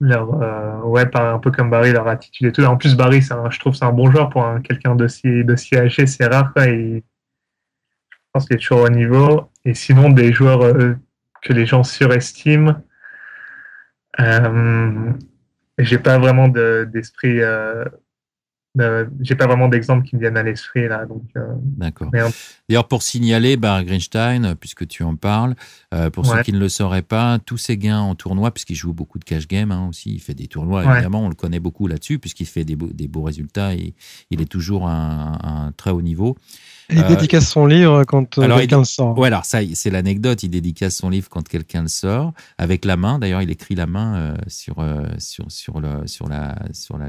un peu comme Barry, leur attitude et tout. En plus, Barry, je trouve que c'est un bon joueur pour quelqu'un d'aussi âgé, c'est rare, quoi. Je pense qu'il est toujours au niveau. Et sinon, des joueurs que les gens surestiment, euh, j'ai pas vraiment d'esprit. J'ai pas vraiment d'exemple qui me viennent à l'esprit là. Donc, D'accord. mais, D'ailleurs, pour signaler, Barry Greenstein, puisque tu en parles, pour ceux ouais, qui ne le sauraient pas, tous ses gains en tournoi, puisqu'il joue beaucoup de cash game aussi, il fait des tournois, ouais. évidemment, on le connaît beaucoup là-dessus, puisqu'il fait des beaux résultats et il est toujours à un très haut niveau. Et il dédicace son livre quand quelqu'un le sort. Ouais, alors ça, c'est l'anecdote. Il dédicace son livre quand quelqu'un le sort, avec la main. D'ailleurs, il écrit la main sur la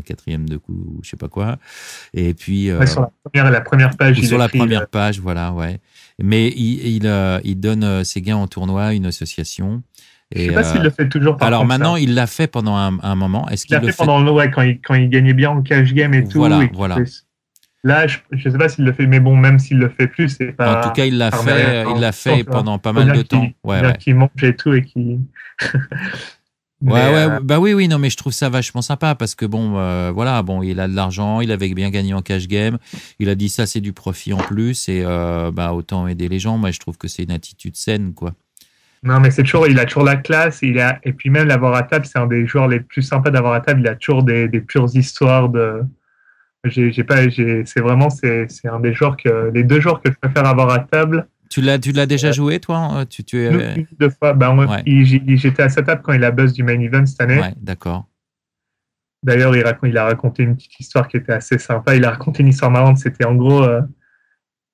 quatrième de coup, je sais pas quoi. Et puis Sur la première page. sur la première page, voilà, ouais. Mais il donne ses gains en tournoi à une association. Je sais pas s'il le fait toujours. Alors maintenant, il l'a fait pendant un moment. Est-ce qu'il l'a fait pendant quand il gagnait bien en cash game et tout. Voilà, et voilà. Là, je sais pas s'il le fait, mais bon, même s'il le fait plus, c'est pas. En tout cas, il l'a fait pendant pas mal de temps. Qu'il mange et tout et qu'il. Bah oui, non, mais je trouve ça vachement sympa parce que voilà, il a de l'argent, il avait bien gagné en cash game, il a dit ça, c'est du profit en plus et autant aider les gens. Moi, je trouve que c'est une attitude saine, quoi. Non, mais il a toujours la classe, et puis même l'avoir à table, c'est un des joueurs les plus sympas d'avoir à table. Il a toujours des pures histoires de. C'est un des joueurs les 2 joueurs que je préfère avoir à table. Tu l'as déjà joué, toi? Une, 2 fois. J'étais à sa table quand il a buzz du main event cette année. Ouais, d'accord. D'ailleurs, il a raconté une petite histoire qui était assez sympa. Il a raconté une histoire marrante. C'était en gros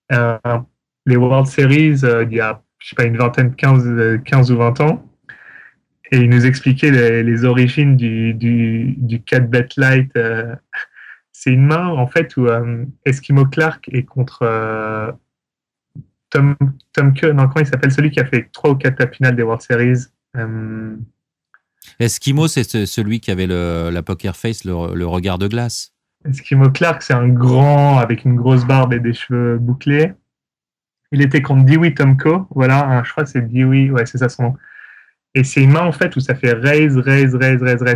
les World Series il y a, je sais pas, une vingtaine, 15 ou 20 ans. Et il nous expliquait les origines du 4 bet light. C'est une main, en fait, où Eskimo Clark est contre Tom Ke, non, comment il s'appelle, celui qui a fait 3 ou 4 finales des World Series. Eskimo, c'est celui qui avait la poker face, le regard de glace. Eskimo Clark, c'est un grand avec une grosse barbe et des cheveux bouclés. Il était contre Dewey Tomko, voilà, je crois que c'est Dewey, ouais, c'est ça son nom. Et c'est une main, en fait, où ça fait raise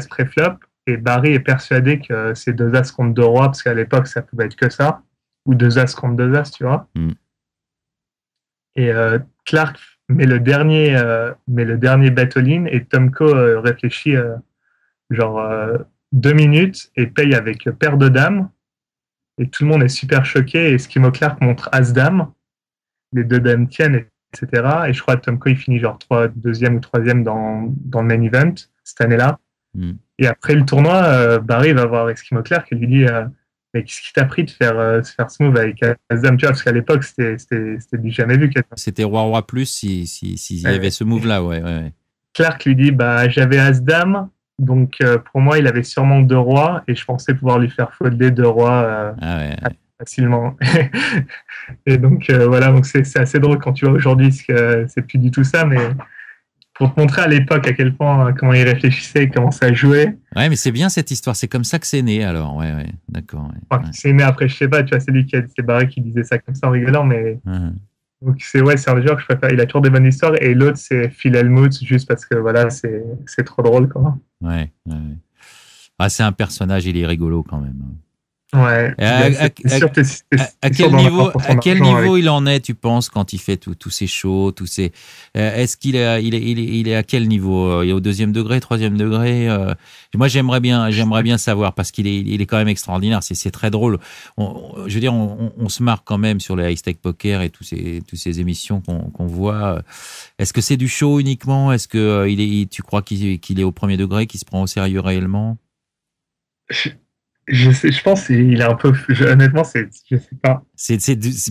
pré-flop. Et Barry est persuadé que c'est 2 as contre 2 rois, parce qu'à l'époque, ça pouvait être que ça. Ou 2 as contre 2 as, tu vois. Mm. Et Clark met le dernier bet all-in, et Tomko réfléchit 2 minutes et paye avec paire de dames. Et tout le monde est super choqué. Et Eskimo Clark montre as-dame. Les 2 dames tiennent, etc. Et je crois que Tomko, il finit 2e ou 3e dans le main event cette année-là. Mm. Et après le tournoi, Barry va voir Eskimo Clark et lui dit mais qu'est-ce qui t'a pris de faire ce move avec as-dame, tu vois, parce qu'à l'époque, c'était du jamais vu. C'était roi plus s'il y avait ce move-là, ouais. Clark lui dit j'avais as-dame, donc pour moi, il avait sûrement 2 rois et je pensais pouvoir lui faire folder 2 rois facilement. Et donc, voilà, donc c'est assez drôle quand tu vois aujourd'hui que c'est plus du tout ça, mais pour te montrer à l'époque à quel point, comment il réfléchissait et comment ça jouait. Ouais, mais c'est bien cette histoire, c'est comme ça que c'est né alors, ouais, d'accord. Ouais. C'est né après, je sais pas, tu vois, c'est Barry qui disait ça comme ça en rigolant, mais. Donc c'est un joueur que je préfère, il a toujours des bonnes histoires, et l'autre c'est Phil Hellmuth, juste parce que voilà, c'est trop drôle, quoi. Ouais. Ah, c'est un personnage, il est rigolo quand même. Ouais. À quel niveau il en est, tu penses, quand il fait tous ces shows, est-ce qu'il est à quel niveau? Il est au 2e degré, 3e degré? Moi, j'aimerais bien savoir, parce qu'il est quand même extraordinaire. C'est très drôle. Je veux dire, on se marre quand même sur les High Stake Poker et toutes ces émissions qu'on voit. Est-ce que c'est du show uniquement? Est-ce que tu crois qu'il est au 1er degré, qu'il se prend au sérieux réellement? Je pense qu'il est un peu. Honnêtement, je sais pas.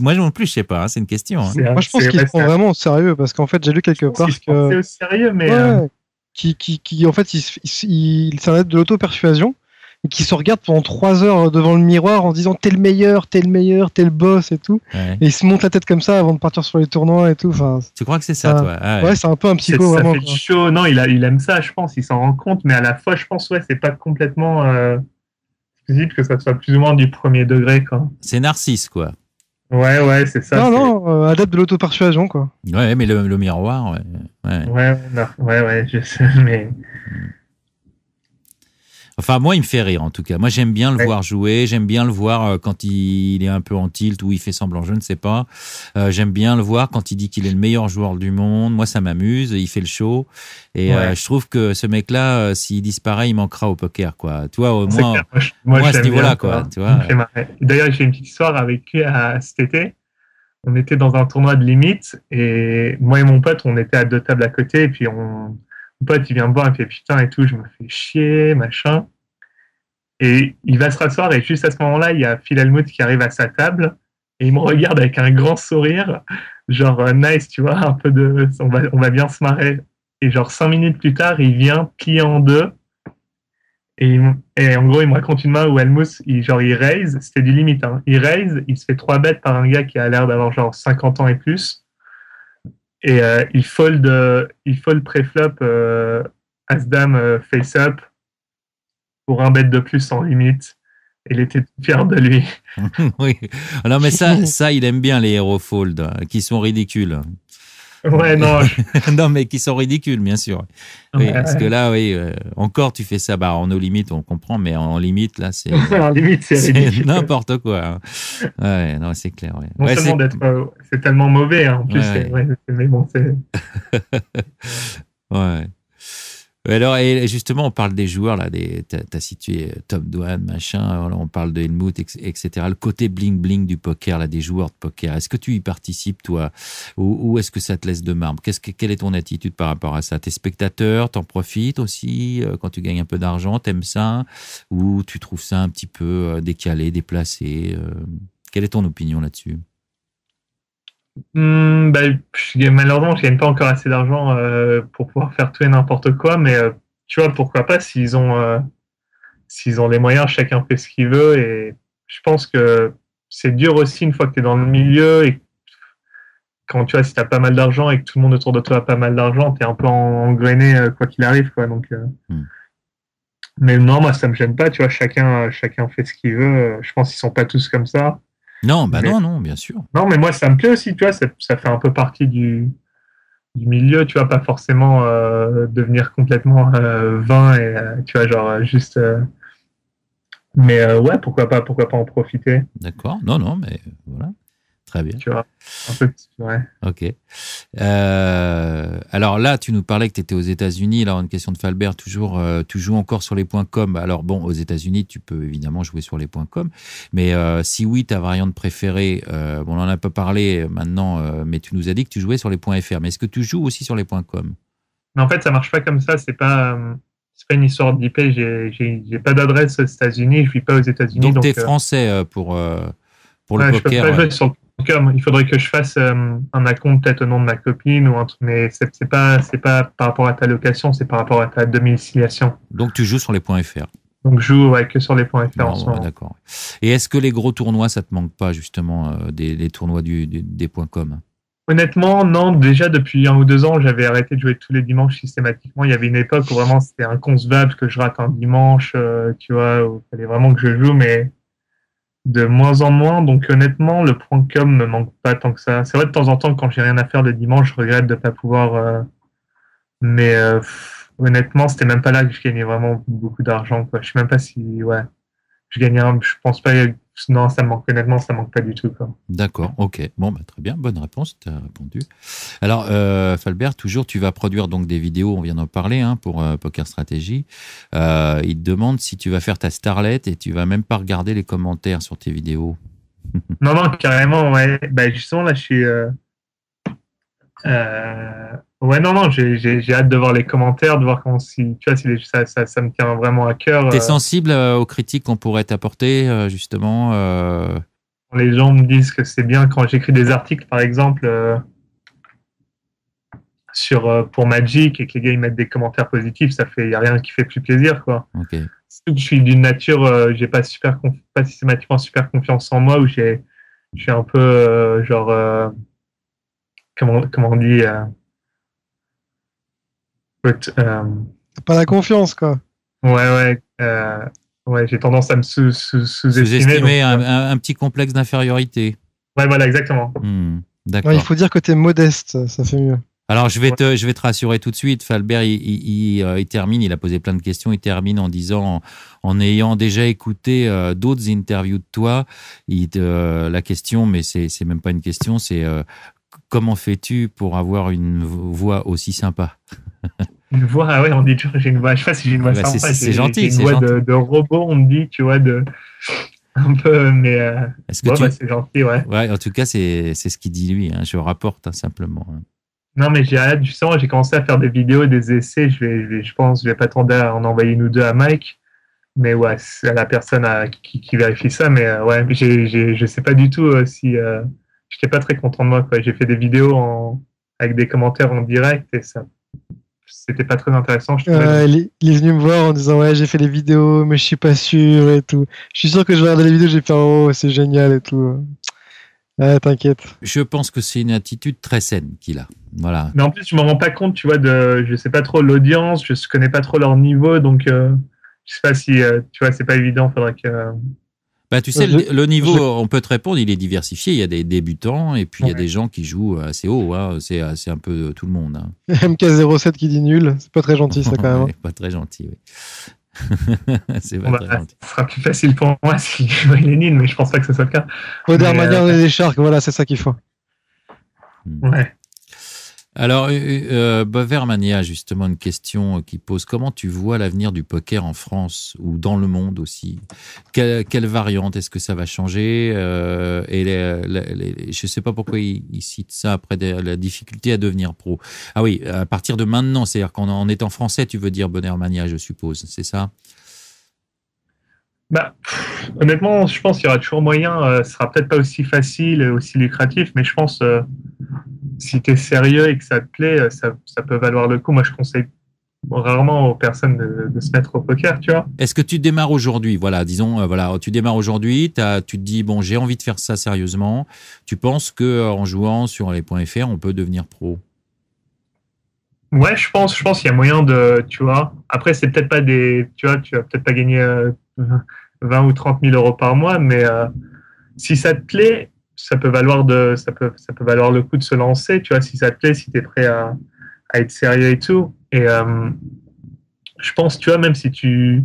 Moi non plus, je sais pas. C'est une question. Moi, je pense qu'il se prend vraiment au sérieux, parce qu'en fait, j'ai lu quelque part que. C'est au sérieux, mais. Ouais, qui en fait, il s'arrête de l'auto-persuasion et qui se regarde pendant 3 heures devant le miroir en disant t'es le meilleur, t'es le boss et tout. Ouais. Et il se monte la tête comme ça avant de partir sur les tournois et tout. Enfin, tu crois que c'est ça, toi? Ouais, c'est un peu un psycho, vraiment. Ça fait chaud. Non, il aime ça, je pense. Il s'en rend compte, mais à la fois, je pense, c'est pas complètement. Possible que ça soit plus ou moins du 1er degré, quoi. C'est narcisse, quoi. Ouais, c'est ça. Non, adepte de l'auto-persuasion, quoi. Ouais, mais le miroir, ouais. Ouais, je sais, mais. Enfin, moi, il me fait rire, en tout cas. Moi, j'aime bien le voir jouer. J'aime bien le voir quand il est un peu en tilt ou il fait semblant, je ne sais pas. J'aime bien le voir quand il dit qu'il est le meilleur joueur du monde. Moi, ça m'amuse. Il fait le show. Et je trouve que ce mec-là, s'il disparaît, il manquera au poker, quoi. Tu vois, au moins, moi à ce niveau-là, quoi. Tu vois. D'ailleurs, j'ai une petite histoire avec lui cet été. On était dans un tournoi de limite et moi et mon pote, on était à 2 tables à côté et puis mon pote, il vient me voir, il me fait putain et tout, je me fais chier, machin. Et il va se rasseoir et juste à ce moment-là, il y a Phil Hellmuth qui arrive à sa table et il me regarde avec un grand sourire, genre nice, tu vois, un peu on va bien se marrer. Et genre 5 minutes plus tard, il vient plié en deux et en gros, il me raconte une main où Hellmuth, il raise, c'était du limite, hein. Il raise, il se fait 3 bêtes par un gars qui a l'air d'avoir genre 50 ans et plus. Et il fold pré-flop As-Dame face-up pour un bet de plus en limite. Il était fier de lui. Oui. Alors, mais ça, il aime bien les hero fold, qui sont ridicules. Ouais, non. Non, mais qui sont ridicules, bien sûr. Oui, parce que là, oui, encore tu fais ça. Bah, en no limite, on comprend, mais en limite, là, c'est. En limite, c'est ridicule. N'importe quoi. Ouais, non, c'est clair. Ouais. Non seulement c'est tellement mauvais, hein. En plus, mais bon, c'est. Ouais. Alors, et justement, on parle des joueurs, là, t'as situé Tom Dwan, machin, on parle de Hellmuth, etc. Le côté bling-bling du poker, là, des joueurs de poker. Est-ce que tu y participes, toi? Ou est-ce que ça te laisse de marbre? Quelle est ton attitude par rapport à ça? T'es spectateur, t'en profites aussi quand tu gagnes un peu d'argent, t'aimes ça? Ou tu trouves ça un petit peu décalé, déplacé? Quelle est ton opinion là-dessus? Malheureusement, je gagne pas encore assez d'argent pour pouvoir faire tout et n'importe quoi, mais tu vois, pourquoi pas s'ils ont les moyens, chacun fait ce qu'il veut. Et je pense que c'est dur aussi une fois que tu es dans le milieu et quand tu vois, si tu as pas mal d'argent et que tout le monde autour de toi a pas mal d'argent, tu es un peu engrainé quoi qu'il arrive, quoi. Donc, mais non, moi ça me gêne pas, tu vois, chacun fait ce qu'il veut. Je pense qu'ils sont pas tous comme ça. Non, non, bien sûr. Non, mais moi, ça me plaît aussi, tu vois, ça fait un peu partie du milieu, tu vois, pas forcément devenir complètement vain et, tu vois, genre, juste... Mais ouais, pourquoi pas en profiter. D'accord, non, mais voilà, très bien. Tu vois, un peu, ouais. Ok. Alors là, tu nous parlais que tu étais aux États-Unis. Là, une question de Falbert, toujours, tu joues encore sur les points .com. Alors bon, aux États-Unis, tu peux évidemment jouer sur les points .com. Mais si oui, ta variante préférée, on en a pas parlé maintenant, mais tu nous as dit que tu jouais sur les points .fr. Mais est-ce que tu joues aussi sur les points .com? Mais en fait, ça marche pas comme ça. C'est pas une histoire d'IP. J'ai pas d'adresse aux États-Unis. Je vis pas aux États-Unis. Donc tu es français pour le poker. Je peux pas jouer sur il faudrait que je fasse un compte peut-être au nom de ma copine ou un truc, mais c'est pas par rapport à ta location, c'est par rapport à ta domiciliation. Donc tu joues sur les points .fr. Donc je joue que sur les points .fr en ce moment. D'accord. Et est-ce que les gros tournois, ça te manque pas justement des tournois des points .com? Honnêtement, non. Déjà depuis 1 ou 2 ans, j'avais arrêté de jouer tous les dimanches systématiquement. Il y avait une époque où vraiment c'était inconcevable que je rate un dimanche, tu vois, où il fallait vraiment que je joue, mais de moins en moins. Donc honnêtement, le point .com me manque pas tant que ça. C'est vrai de temps en temps, quand j'ai rien à faire le dimanche, je regrette de pas pouvoir. Mais honnêtement, c'était même pas là que je gagnais vraiment beaucoup d'argent, quoi. Je sais même pas si je gagnais. Je pense pas. Non, ça me manque. Honnêtement, ça manque pas du tout, quoi. D'accord. Ok. Bon, très bien. Bonne réponse. Tu as répondu. Alors, Falbert, toujours, tu vas produire donc des vidéos. On vient d'en parler pour Poker Stratégie. Il te demande si tu vas faire ta starlet et tu vas même pas regarder les commentaires sur tes vidéos. Non, carrément. Ouais. Justement, là, je suis. Ouais, non, j'ai hâte de voir les commentaires, de voir comment tu vois, si ça me tient vraiment à cœur. T'es sensible aux critiques qu'on pourrait t'apporter, justement. Les gens me disent que c'est bien quand j'écris des articles, par exemple, pour Magic et que les gars ils mettent des commentaires positifs, y a rien qui fait plus plaisir, quoi. Okay. Surtout que je suis d'une nature, j'ai pas systématiquement super confiance en moi, où je suis un peu comment on dit. T'as pas la confiance, quoi. Ouais, j'ai tendance à me sous-estimer. Un petit complexe d'infériorité. Ouais, voilà, exactement. D'accord. Ouais, il faut dire que t'es modeste, ça fait mieux. Alors, je vais te rassurer tout de suite. Falbert, il termine, il a posé plein de questions. Il termine en disant, en ayant déjà écouté d'autres interviews de toi, la question, mais c'est même pas une question, c'est comment fais-tu pour avoir une voix aussi sympa? Une voix, ah ouais, on dit toujours que j'ai une voix, je sais pas si j'ai une voix Bah, sympa, c'est gentil, j'ai une c'est voix gentil. de robot, on me dit, tu vois, un peu, mais Est-ce que bah, c'est gentil, ouais. Ouais, en tout cas, c'est ce qu'il dit lui. Hein. Je rapporte simplement. Hein. Non, mais j'ai hâte, justement, j'ai commencé à faire des vidéos, des essais, je pense, je vais pas tarder à en envoyer une ou deux à Mike, mais ouais, c'est à la personne qui vérifie ça, mais ouais, je sais pas du tout si, j'étais pas très content de moi, quoi. J'ai fait des vidéos avec des commentaires en direct et ça, c'était pas très intéressant, je trouvais. Il est venu me voir en disant ouais j'ai fait des vidéos mais je suis pas sûr et tout. Je suis sûr que je vais regarder les vidéos, je vais faire oh c'est génial et tout. T'inquiète. Je pense que c'est une attitude très saine qu'il a. Voilà. Mais en plus, je me rends pas compte, tu vois, je sais pas trop l'audience, je connais pas trop leur niveau, donc je sais pas si, tu vois, c'est pas évident, faudrait que. Bah, tu sais, le niveau, on peut te répondre, il est diversifié. Il y a des débutants et puis il y a des gens qui jouent assez haut. Hein. C'est un peu tout le monde. Hein. MK07 qui dit nul, c'est pas très gentil ça quand même. Pas très gentil, oui. C'est pas très gentil. Ce sera plus facile pour moi si il est nul, mais je pense pas que ce soit le cas. Poder Manière les Sharks, voilà, c'est ça qu'il faut. Ouais. Alors, Vermania, justement, une question qui pose comment tu vois l'avenir du poker en France ou dans le monde aussi? Quelle variante? Est-ce que ça va changer? Et je ne sais pas pourquoi il cite ça après la difficulté à devenir pro. Ah oui, à partir de maintenant, c'est-à-dire qu'en étant français, tu veux dire Bonermania, je suppose, c'est ça? Bah, honnêtement, je pense qu'il y aura toujours moyen. Ce sera peut-être pas aussi facile, aussi lucratif, mais je pense si tu es sérieux et que ça te plaît, ça peut valoir le coup. Moi, je conseille rarement aux personnes de se mettre au poker, tu vois. Est-ce que tu démarres aujourd'hui? Voilà, disons, voilà, tu démarres aujourd'hui, tu te dis, bon, j'ai envie de faire ça sérieusement. Tu penses qu'en jouant sur les .fr, on peut devenir pro? Ouais, je pense qu'il y a moyen de, tu vois. Après, c'est peut-être pas tu vas peut-être pas gagner 20 ou 30 000 euros par mois, mais si ça te plaît, ça peut valoir le coup de se lancer, tu vois, si ça te plaît, si tu es prêt à être sérieux et tout. Et je pense, tu vois, même si je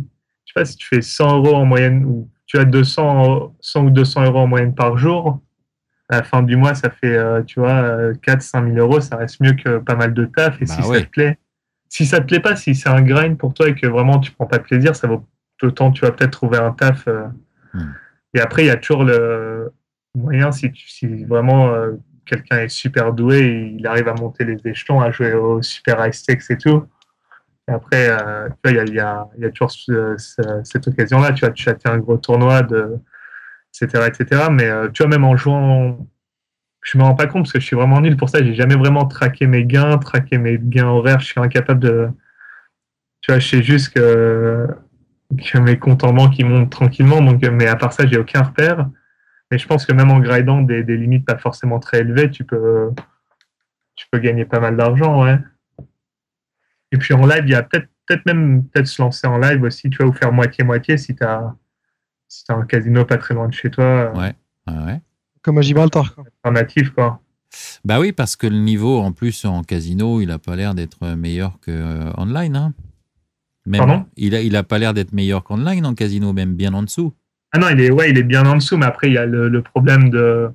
sais pas, si tu fais 100 euros en moyenne, ou tu as 100 ou 200 euros en moyenne par jour, à la fin du mois, ça fait, tu vois, 4-5 000 euros, ça reste mieux que pas mal de taf. Et Bah si ouais. ça te plaît, si ça te plaît pas, si c'est un grind pour toi et que vraiment tu prends pas de plaisir, ça vaut autant, tu vas peut-être trouver un taf. Et après, il y a toujours le moyen, si vraiment quelqu'un est super doué, et il arrive à monter les échelons, à jouer au super high stakes et tout. Et après, tu vois, il y a toujours cette occasion-là, tu vois, tu as un gros tournoi, etc., etc. Mais tu vois, même en jouant, je me rends pas compte parce que je suis vraiment nul pour ça. J'ai jamais vraiment traqué mes gains horaires. Je suis incapable de. Tu vois, je sais juste que mes comptes en banque ils montent tranquillement. Donc, mais à part ça, j'ai aucun repère. Mais je pense que même en gradant des limites pas forcément très élevées, tu peux gagner pas mal d'argent, ouais. Et puis en live, il y a peut-être se lancer en live aussi, tu vois, ou faire moitié-moitié si t'as un casino pas très loin de chez toi. Ouais. Comme à Gibraltar, quoi. Alternative, quoi. Bah oui, parce que le niveau, en plus, en casino, il a pas l'air d'être meilleur que online. Hein. Même, Pardon ? il a pas l'air d'être meilleur qu'online en casino, même bien en dessous. Ah non, il est bien en dessous, mais après, il y a le problème de.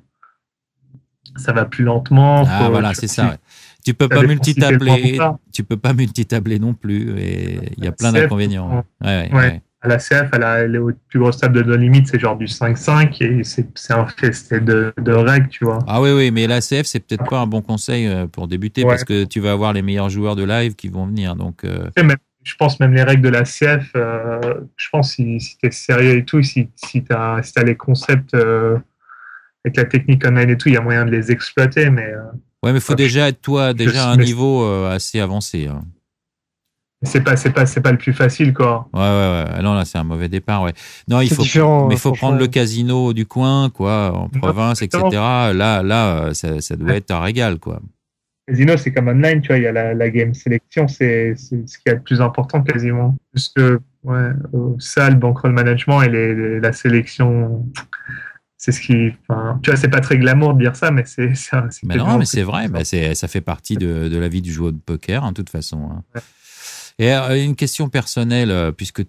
Ça va plus lentement. Ah voilà, c'est ça. Ouais. Tu peux pas multitabler non plus, et il y a plein d'inconvénients. Ouais. À la CF, elle est au plus gros stade de limite, c'est genre du 5-5 et c'est un festin de règles, tu vois. Ah oui, mais la CF, c'est peut-être pas un bon conseil pour débuter parce que tu vas avoir les meilleurs joueurs de live qui vont venir. Donc, je pense même les règles de la CF, je pense si tu es sérieux et tout, si tu as les concepts avec la technique online et tout, il y a moyen de les exploiter. Mais, ouais, mais il faut déjà être à un niveau assez avancé. Hein. C'est pas le plus facile, quoi. Ouais. Non, là, c'est un mauvais départ, ouais. Non, il faut prendre le casino du coin, quoi, en province, etc. Là, ça doit être un régal, quoi. Casino, c'est comme online, tu vois, il y a la game sélection, c'est ce qui est le plus important quasiment. Parce que, salle, bankroll management et la sélection, c'est ce qui, enfin, tu vois, c'est pas très glamour de dire ça, mais c'est Mais non, mais c'est vrai, ça fait partie de la vie du joueur de poker, de toute façon. Hein. Ouais. Et une question personnelle, puisque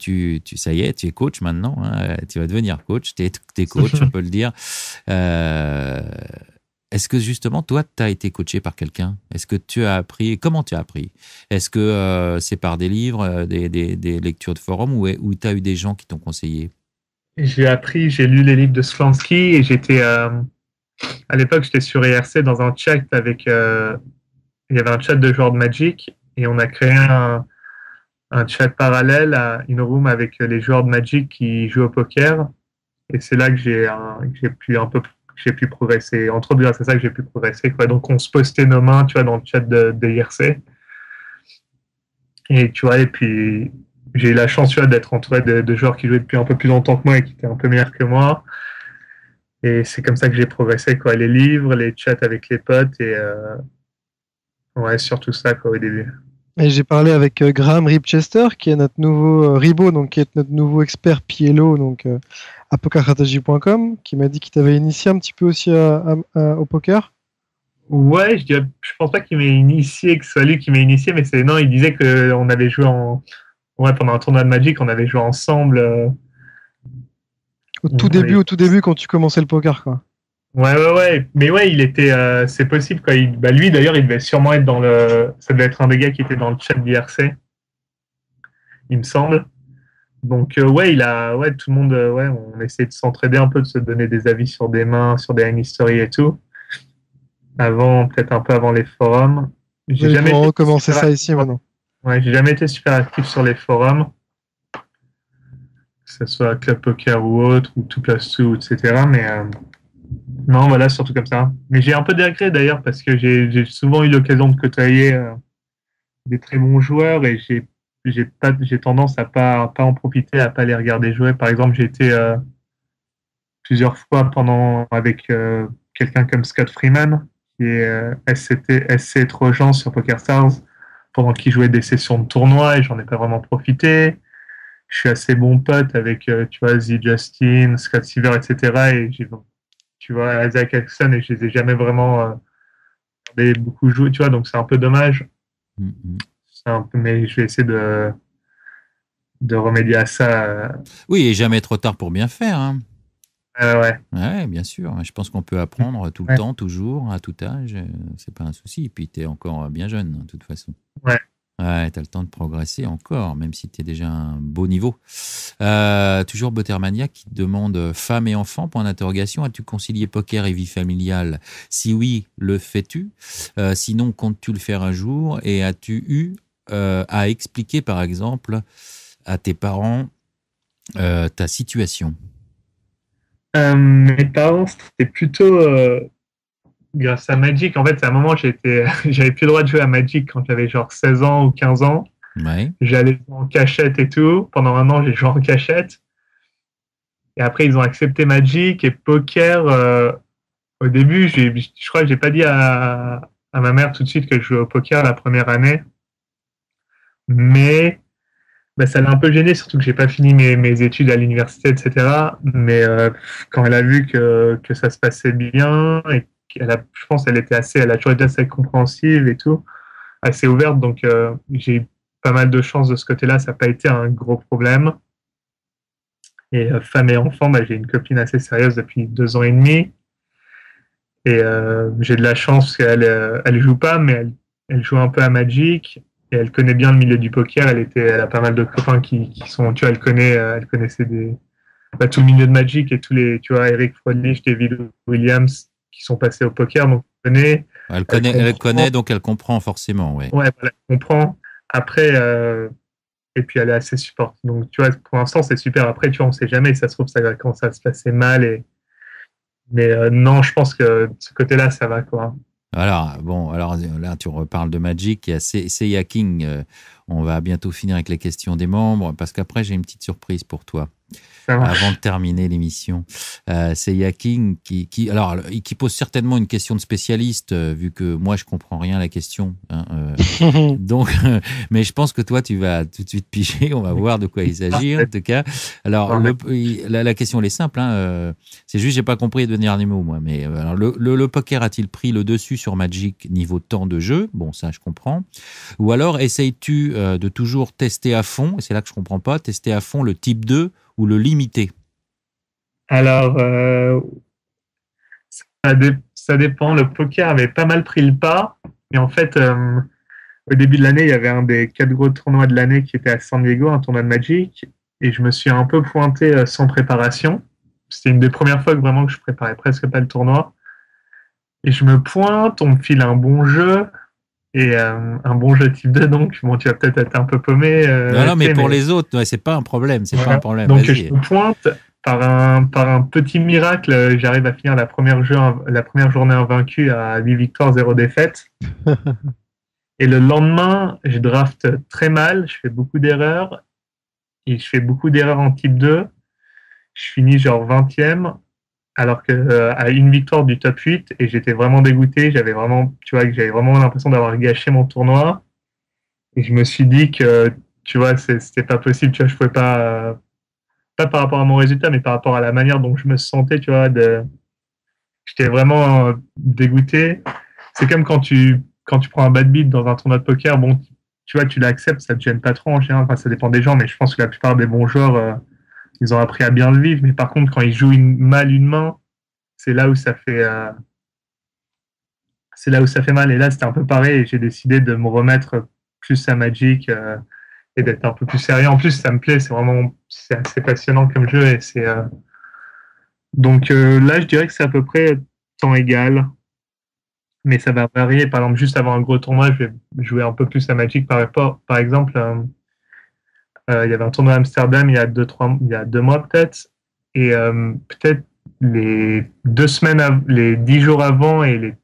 ça y est, tu es coach maintenant, hein, tu vas devenir coach, tu es coach, on peut le dire. Est-ce que justement, toi, tu as été coaché par quelqu'un? Est-ce que tu as appris? Comment tu as appris? Est-ce que c'est par des livres, des lectures de forums ou tu as eu des gens qui t'ont conseillé? J'ai lu les livres de Slansky et à l'époque, j'étais sur IRC dans un chat il y avait un chat de joueurs de Magic et on a créé un chat parallèle à une room avec les joueurs de Magic qui jouent au poker. Et c'est là que j'ai pu progresser. Entre autres, c'est ça que j'ai pu progresser, quoi. Donc, on se postait nos mains, tu vois, dans le chat de IRC. Et tu vois, et puis, j'ai eu la chance, tu vois, d'être entouré de joueurs qui jouaient depuis un peu plus longtemps que moi et qui étaient un peu meilleurs que moi. Et c'est comme ça que j'ai progressé, quoi. Les livres, les chats avec les potes et ouais, surtout ça, quoi, au début. Et j'ai parlé avec Graham Ripchester, qui est notre nouveau Ribo, donc qui est notre nouveau expert PLO, donc à pokerstrategy.com, qui m'a dit qu'il t'avait initié un petit peu aussi au poker. Ouais, je pense pas qu'il m'ait initié, que ce soit lui qui m'ait initié, mais non, il disait qu'on avait joué pendant un tournoi de Magic, on avait joué ensemble. Au tout début, quand tu commençais le poker, quoi. Ouais. Mais ouais, c'est possible, quoi. Lui, d'ailleurs, il devait sûrement être ça devait être un des gars qui était dans le chat d'IRC, il me semble. Donc, ouais, tout le monde, on essayait de s'entraider un peu, de se donner des avis sur des mains, sur des hand history et tout. Peut-être un peu avant les forums. J'ai jamais recommencer ça ici maintenant. Ouais, j'ai jamais été super actif sur les forums, que ce soit Club Poker ou autre, ou 2+2, etc. Mais non, voilà, surtout comme ça. Mais j'ai un peu des regrets d'ailleurs, parce que j'ai souvent eu l'occasion de côtoyer des très bons joueurs et j'ai tendance à pas en profiter, à pas les regarder jouer. Par exemple, j'ai été plusieurs fois avec quelqu'un comme Scott Freeman, qui est SC Trojan sur PokerStars, pendant qu'il jouait des sessions de tournoi et j'en ai pas vraiment profité. Je suis assez bon pote avec, tu vois, Z Justin, Scott Seaver, etc. Et tu vois, Isaac Jackson, et je les ai jamais vraiment regardé beaucoup jouer, tu vois, donc c'est un peu dommage. Mais je vais essayer de remédier à ça. Oui, et jamais trop tard pour bien faire. Hein. Ouais. Ouais, bien sûr. Je pense qu'on peut apprendre tout le temps, toujours, à tout âge. C'est pas un souci. Et puis, tu es encore bien jeune, de toute façon. Ouais. Ouais, tu as le temps de progresser encore, même si tu es déjà à un beau niveau. Toujours Buttermania qui te demande femme et enfant, point d'interrogation. As-tu concilié poker et vie familiale? Si oui, le fais-tu? Sinon, comptes-tu le faire un jour? Et as-tu eu à expliquer, par exemple, à tes parents ta situation? Mes parents, c'était plutôt grâce à Magic. En fait, à un moment, j'avais plus le droit de jouer à Magic quand j'avais genre 16 ans ou 15 ans. Ouais. J'allais en cachette et tout. Pendant un an, j'ai joué en cachette. Et après, ils ont accepté Magic et poker. Au début, je crois que j'ai pas dit à ma mère tout de suite que je jouais au poker la première année. Mais ça l'a un peu gêné, surtout que j'ai pas fini mes études à l'université, etc. Mais quand elle a vu que ça se passait bien et je pense qu'elle elle a toujours été assez compréhensive et tout, assez ouverte. Donc j'ai eu pas mal de chance de ce côté-là. Ça n'a pas été un gros problème. Et femme et enfant, j'ai une copine assez sérieuse depuis 2 ans et demi. Et j'ai de la chance qu'elle elle joue pas, mais elle joue un peu à Magic. Et elle connaît bien le milieu du poker. Elle a pas mal de copains qui sont, tu vois, elle connaissait tout le milieu de Magic et tous les, tu vois, Eric Froelich, David Williams qui sont passés au poker. Donc, elle connaît, donc elle comprend forcément, ouais. Ouais, elle comprend. Après, et puis elle est assez supportive. Donc, tu vois, pour l'instant, c'est super. Après, tu vois, on sait jamais. Ça se trouve, ça va commencer à se passer mal. Mais non, je pense que de ce côté-là, ça va, quoi. Alors là, tu reparles de Magic. Il y a Seiya King. On va bientôt finir avec les questions des membres parce qu'après, j'ai une petite surprise pour toi. avant de terminer l'émission. C'est Yaking qui pose certainement une question de spécialiste, vu que moi je comprends rien à la question. Donc, mais je pense que toi tu vas tout de suite piger. On va voir de quoi il s'agit en tout cas. Alors la question elle est simple. C'est juste j'ai pas compris les derniers mots moi. Mais alors, le poker a-t-il pris le dessus sur Magic niveau temps de jeu? Bon, ça je comprends. Ou alors essayes-tu de toujours tester à fond? Et c'est là que je comprends pas. Tester à fond le type 2 ou le limité? Alors, ça dépend. Le poker avait pas mal pris le pas. Et en fait, au début de l'année, il y avait un des 4 gros tournois de l'année qui était à San Diego, un tournoi de Magic. Et je me suis un peu pointé sans préparation. C'était une des premières fois que vraiment que je préparais presque pas le tournoi. Et je me pointe, on me file un bon jeu. Et un bon jeu type 2, donc bon, tu vas peut-être être un peu paumé. Non, mais pour les autres, ouais, c'est pas un problème. C'est pas un problème. Donc je me pointe par un petit miracle, j'arrive à finir la première journée invaincue à 8 victoires, 0 défaites. Et le lendemain, je draft très mal, je fais beaucoup d'erreurs. Et je fais beaucoup d'erreurs en type 2. Je finis genre 20e. Alors à une victoire du top 8, et j'étais vraiment dégoûté, j'avais vraiment l'impression d'avoir gâché mon tournoi, et je me suis dit que, tu vois, c'était pas possible, tu vois, je pouvais pas par rapport à mon résultat, mais par rapport à la manière dont je me sentais, tu vois, j'étais vraiment dégoûté. C'est comme quand tu prends un bad beat dans un tournoi de poker, bon, tu vois, tu l'acceptes, ça te gêne pas trop en général, enfin, ça dépend des gens, mais je pense que la plupart des bons joueurs, ils ont appris à bien le vivre, mais par contre, quand ils jouent mal une main, c'est là où ça fait mal. Et là, c'était un peu pareil. Et j'ai décidé de me remettre plus à Magic et d'être un peu plus sérieux. En plus, ça me plaît. C'est assez passionnant comme jeu. Et donc là, je dirais que c'est à peu près temps égal, mais ça va varier. Par exemple, juste avant un gros tournoi, je vais jouer un peu plus à Magic. Par exemple, il y avait un tournoi à Amsterdam il y a 2 mois peut-être, et peut-être les 10 jours avant et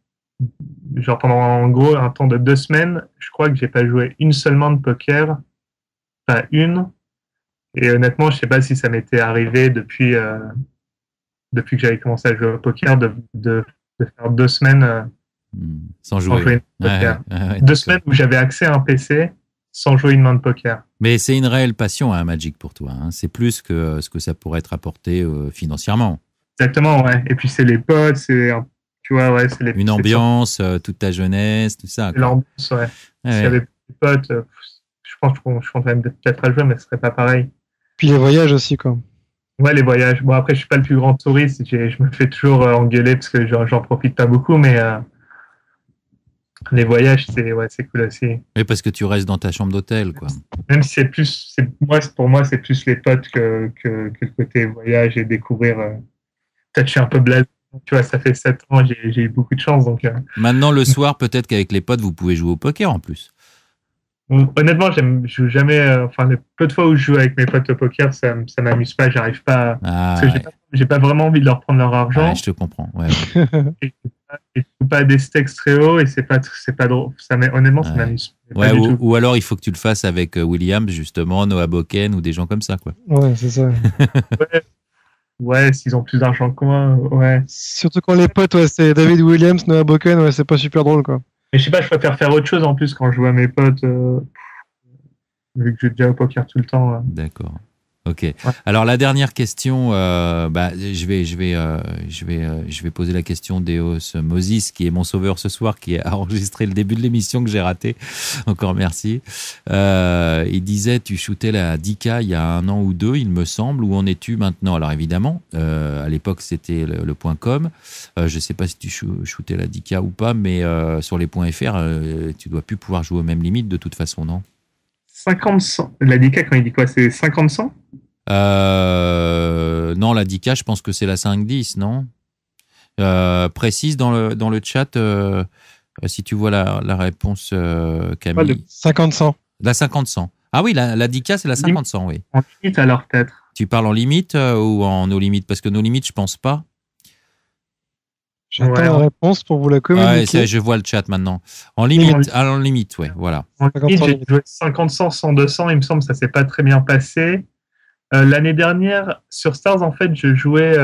genre pendant en gros un temps de 2 semaines, je crois que j'ai pas joué une seule main de poker, pas une. Et honnêtement, je sais pas si ça m'était arrivé depuis que j'avais commencé à jouer au poker de faire 2 semaines sans jouer. Poker. 2 semaines où j'avais accès à un PC sans jouer une main de poker. Mais c'est une réelle passion, Magic, pour toi. C'est plus que ce que ça pourrait te rapporter financièrement. Exactement, ouais. Et puis c'est les potes, tu vois, ouais, c'est une ambiance, toute ta jeunesse, tout ça. L'ambiance, ouais. S'il y avait des potes, je pense que je compterais peut-être à jouer, mais ce serait pas pareil. Puis les voyages aussi, quoi. Ouais, les voyages. Bon, après, je suis pas le plus grand touriste. Je me fais toujours engueuler parce que j'en profite pas beaucoup, mais les voyages, c'est cool aussi. Oui, parce que tu restes dans ta chambre d'hôtel, quoi. Même si pour moi, c'est plus les potes que le côté voyage et découvrir. Peut-être je suis un peu blasé. Tu vois, ça fait 7 ans, j'ai eu beaucoup de chance. Donc, Maintenant, le soir, peut-être qu'avec les potes, vous pouvez jouer au poker en plus. Honnêtement, je joue jamais. Les peu de fois où je joue avec mes potes au poker, ça m'amuse pas. J'arrive pas. Parce que j'ai pas vraiment envie de leur prendre leur argent. Je te comprends. Ouais. Et je joue pas à des stakes très hauts et c'est pas drôle. Honnêtement, ça m'amuse. Ouais, ou alors il faut que tu le fasses avec Williams, justement, Noah Boken ou des gens comme ça, quoi. Ouais, c'est ça. Ouais, s'ils ont plus d'argent que moi, ouais. Surtout quand les potes, ouais, c'est David Williams, Noah Boken, ouais, c'est pas super drôle, quoi. Mais je sais pas, je préfère faire autre chose en plus quand je joue à mes potes, vu que je joue déjà au poker tout le temps. D'accord. Ok. Ouais. Alors la dernière question, je vais poser la question d'Eos Moses, qui est mon sauveur ce soir, qui a enregistré le début de l'émission que j'ai raté. Encore merci. Il disait, tu shootais la 10K il y a 1 an ou 2, il me semble. Où en es-tu maintenant? Alors évidemment, à l'époque c'était le .com. Je sais pas si tu shootais la 10K ou pas, mais sur les .fr, tu dois plus pouvoir jouer aux mêmes limites de toute façon, non? 50-100. La 10K, quand il dit quoi? C'est 50-100? Non, la 10K, je pense que c'est la 5-10, non? Précise dans le chat, si tu vois la réponse, Camille. 50-100. La 50-100. Ah oui, la 10K, c'est la 50-100, oui. En limite, alors peut-être. Tu parles en limite ou en no limite? Parce que no limite, je pense pas. J'attends la réponse pour vous la communiquer. Ouais, je vois le chat maintenant. En limite, en limite, ouais, voilà. En limite, j'ai joué 50-100, 100-200, il me semble, ça s'est pas très bien passé. L'année dernière, sur Stars, en fait, je jouais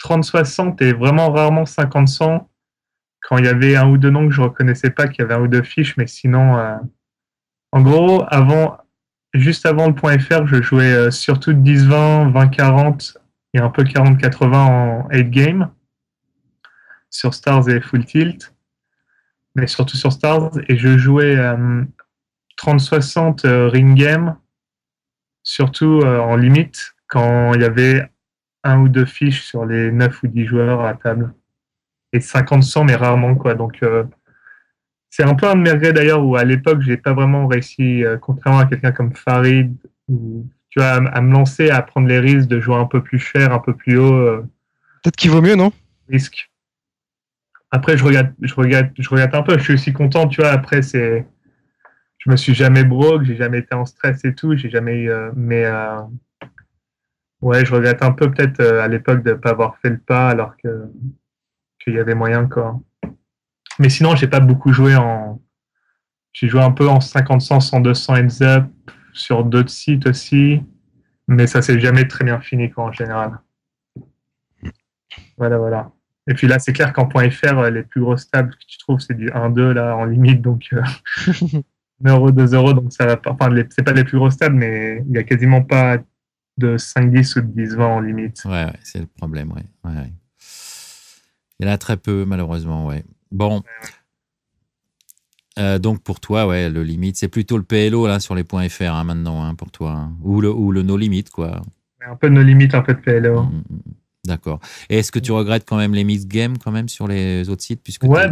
30-60 et vraiment rarement 50-100 quand il y avait un ou deux noms que je reconnaissais pas, qu'il y avait un ou deux fiches, mais sinon, en gros, juste avant le point .fr, je jouais surtout 10-20, 20-40 et un peu 40-80 en 8 game sur Stars et Full Tilt, mais surtout sur Stars. Et je jouais 30-60 ring game, surtout en limite, quand il y avait un ou deux fiches sur les 9 ou 10 joueurs à table. Et 50-100, mais rarement, quoi. Donc, c'est un peu un de mes regrets d'ailleurs, où à l'époque, j'ai pas vraiment réussi, contrairement à quelqu'un comme Farid, ou, tu vois, à me lancer, à prendre les risques de jouer un peu plus cher, un peu plus haut. Peut-être qu'il vaut mieux, non? Risque. Après, je regrette un peu. Je suis aussi content, tu vois. Après, je me suis jamais broke, j'ai jamais été en stress et tout. J'ai jamais eu, ouais, je regrette un peu peut-être à l'époque de ne pas avoir fait le pas alors qu'il y avait moyen, quoi. Mais sinon, j'ai pas beaucoup joué j'ai joué un peu en 50-100, 100-200 heads up sur d'autres sites aussi, mais ça s'est jamais très bien fini, quoi, en général. Voilà. Et puis là, c'est clair qu'en .fr, les plus grosses tables que tu trouves, c'est du 1-2 là en limite, donc 1 €, 2 €, donc ça va pas. Enfin, c'est pas les plus grosses tables, mais il y a quasiment pas de 5-10 ou de 10-20 en limite. Ouais, c'est le problème, ouais. Il y en a très peu, malheureusement, ouais. Bon. Donc pour toi, ouais, le limite, c'est plutôt le PLO là sur les points .fr hein, maintenant hein, pour toi, hein. Ou le no limit quoi. Un peu de no limit, un peu de PLO. D'accord. Et est-ce que tu regrettes quand même les mixed games quand même sur les autres sites puisque ouais,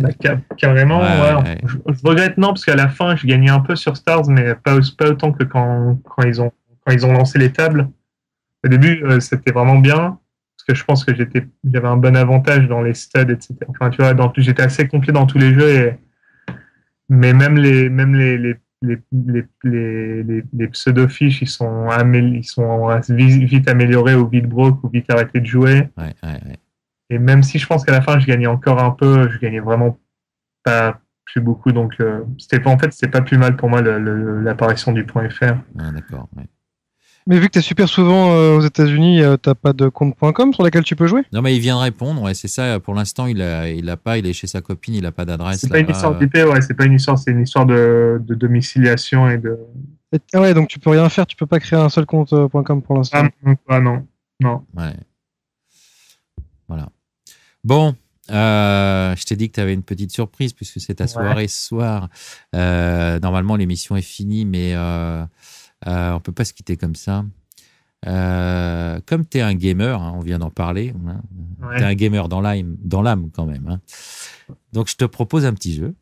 carrément. Ouais. Je regrette non parce qu'à la fin, je gagnais un peu sur Stars, mais pas autant que quand ils ont lancé les tables. Au début, c'était vraiment bien parce que je pense que j'avais un bon avantage dans les studs, etc. Enfin, tu vois, j'étais assez complet dans tous les jeux mais même les pseudo-fiches, ils sont vite améliorés ou vite broke ou vite arrêtés de jouer. Ouais. Et même si je pense qu'à la fin, je gagnais encore un peu, je gagnais vraiment pas plus beaucoup. Donc, c'était pas plus mal pour moi l'apparition du point .fr. Ah, d'accord, ouais. Mais vu que tu es super souvent aux États-Unis, t'as pas de compte .com sur laquelle tu peux jouer? Non, mais il vient de répondre, ouais, c'est ça. Pour l'instant, il a pas, il est chez sa copine, il a pas d'adresse. C'est pas une histoire d'IP, ouais, c'est pas une histoire, c'est une histoire de domiciliation et de. Ah ouais, donc tu peux rien faire, tu peux pas créer un seul compte .com pour l'instant. Non. Ouais. Voilà. Bon, je t'ai dit que tu avais une petite surprise puisque c'est ta soirée ce soir. Normalement, l'émission est finie, mais on peut pas se quitter comme ça. Comme tu es un gamer, hein, on vient d'en parler, hein, tu es un gamer dans l'âme quand même. Hein. Donc, je te propose un petit jeu.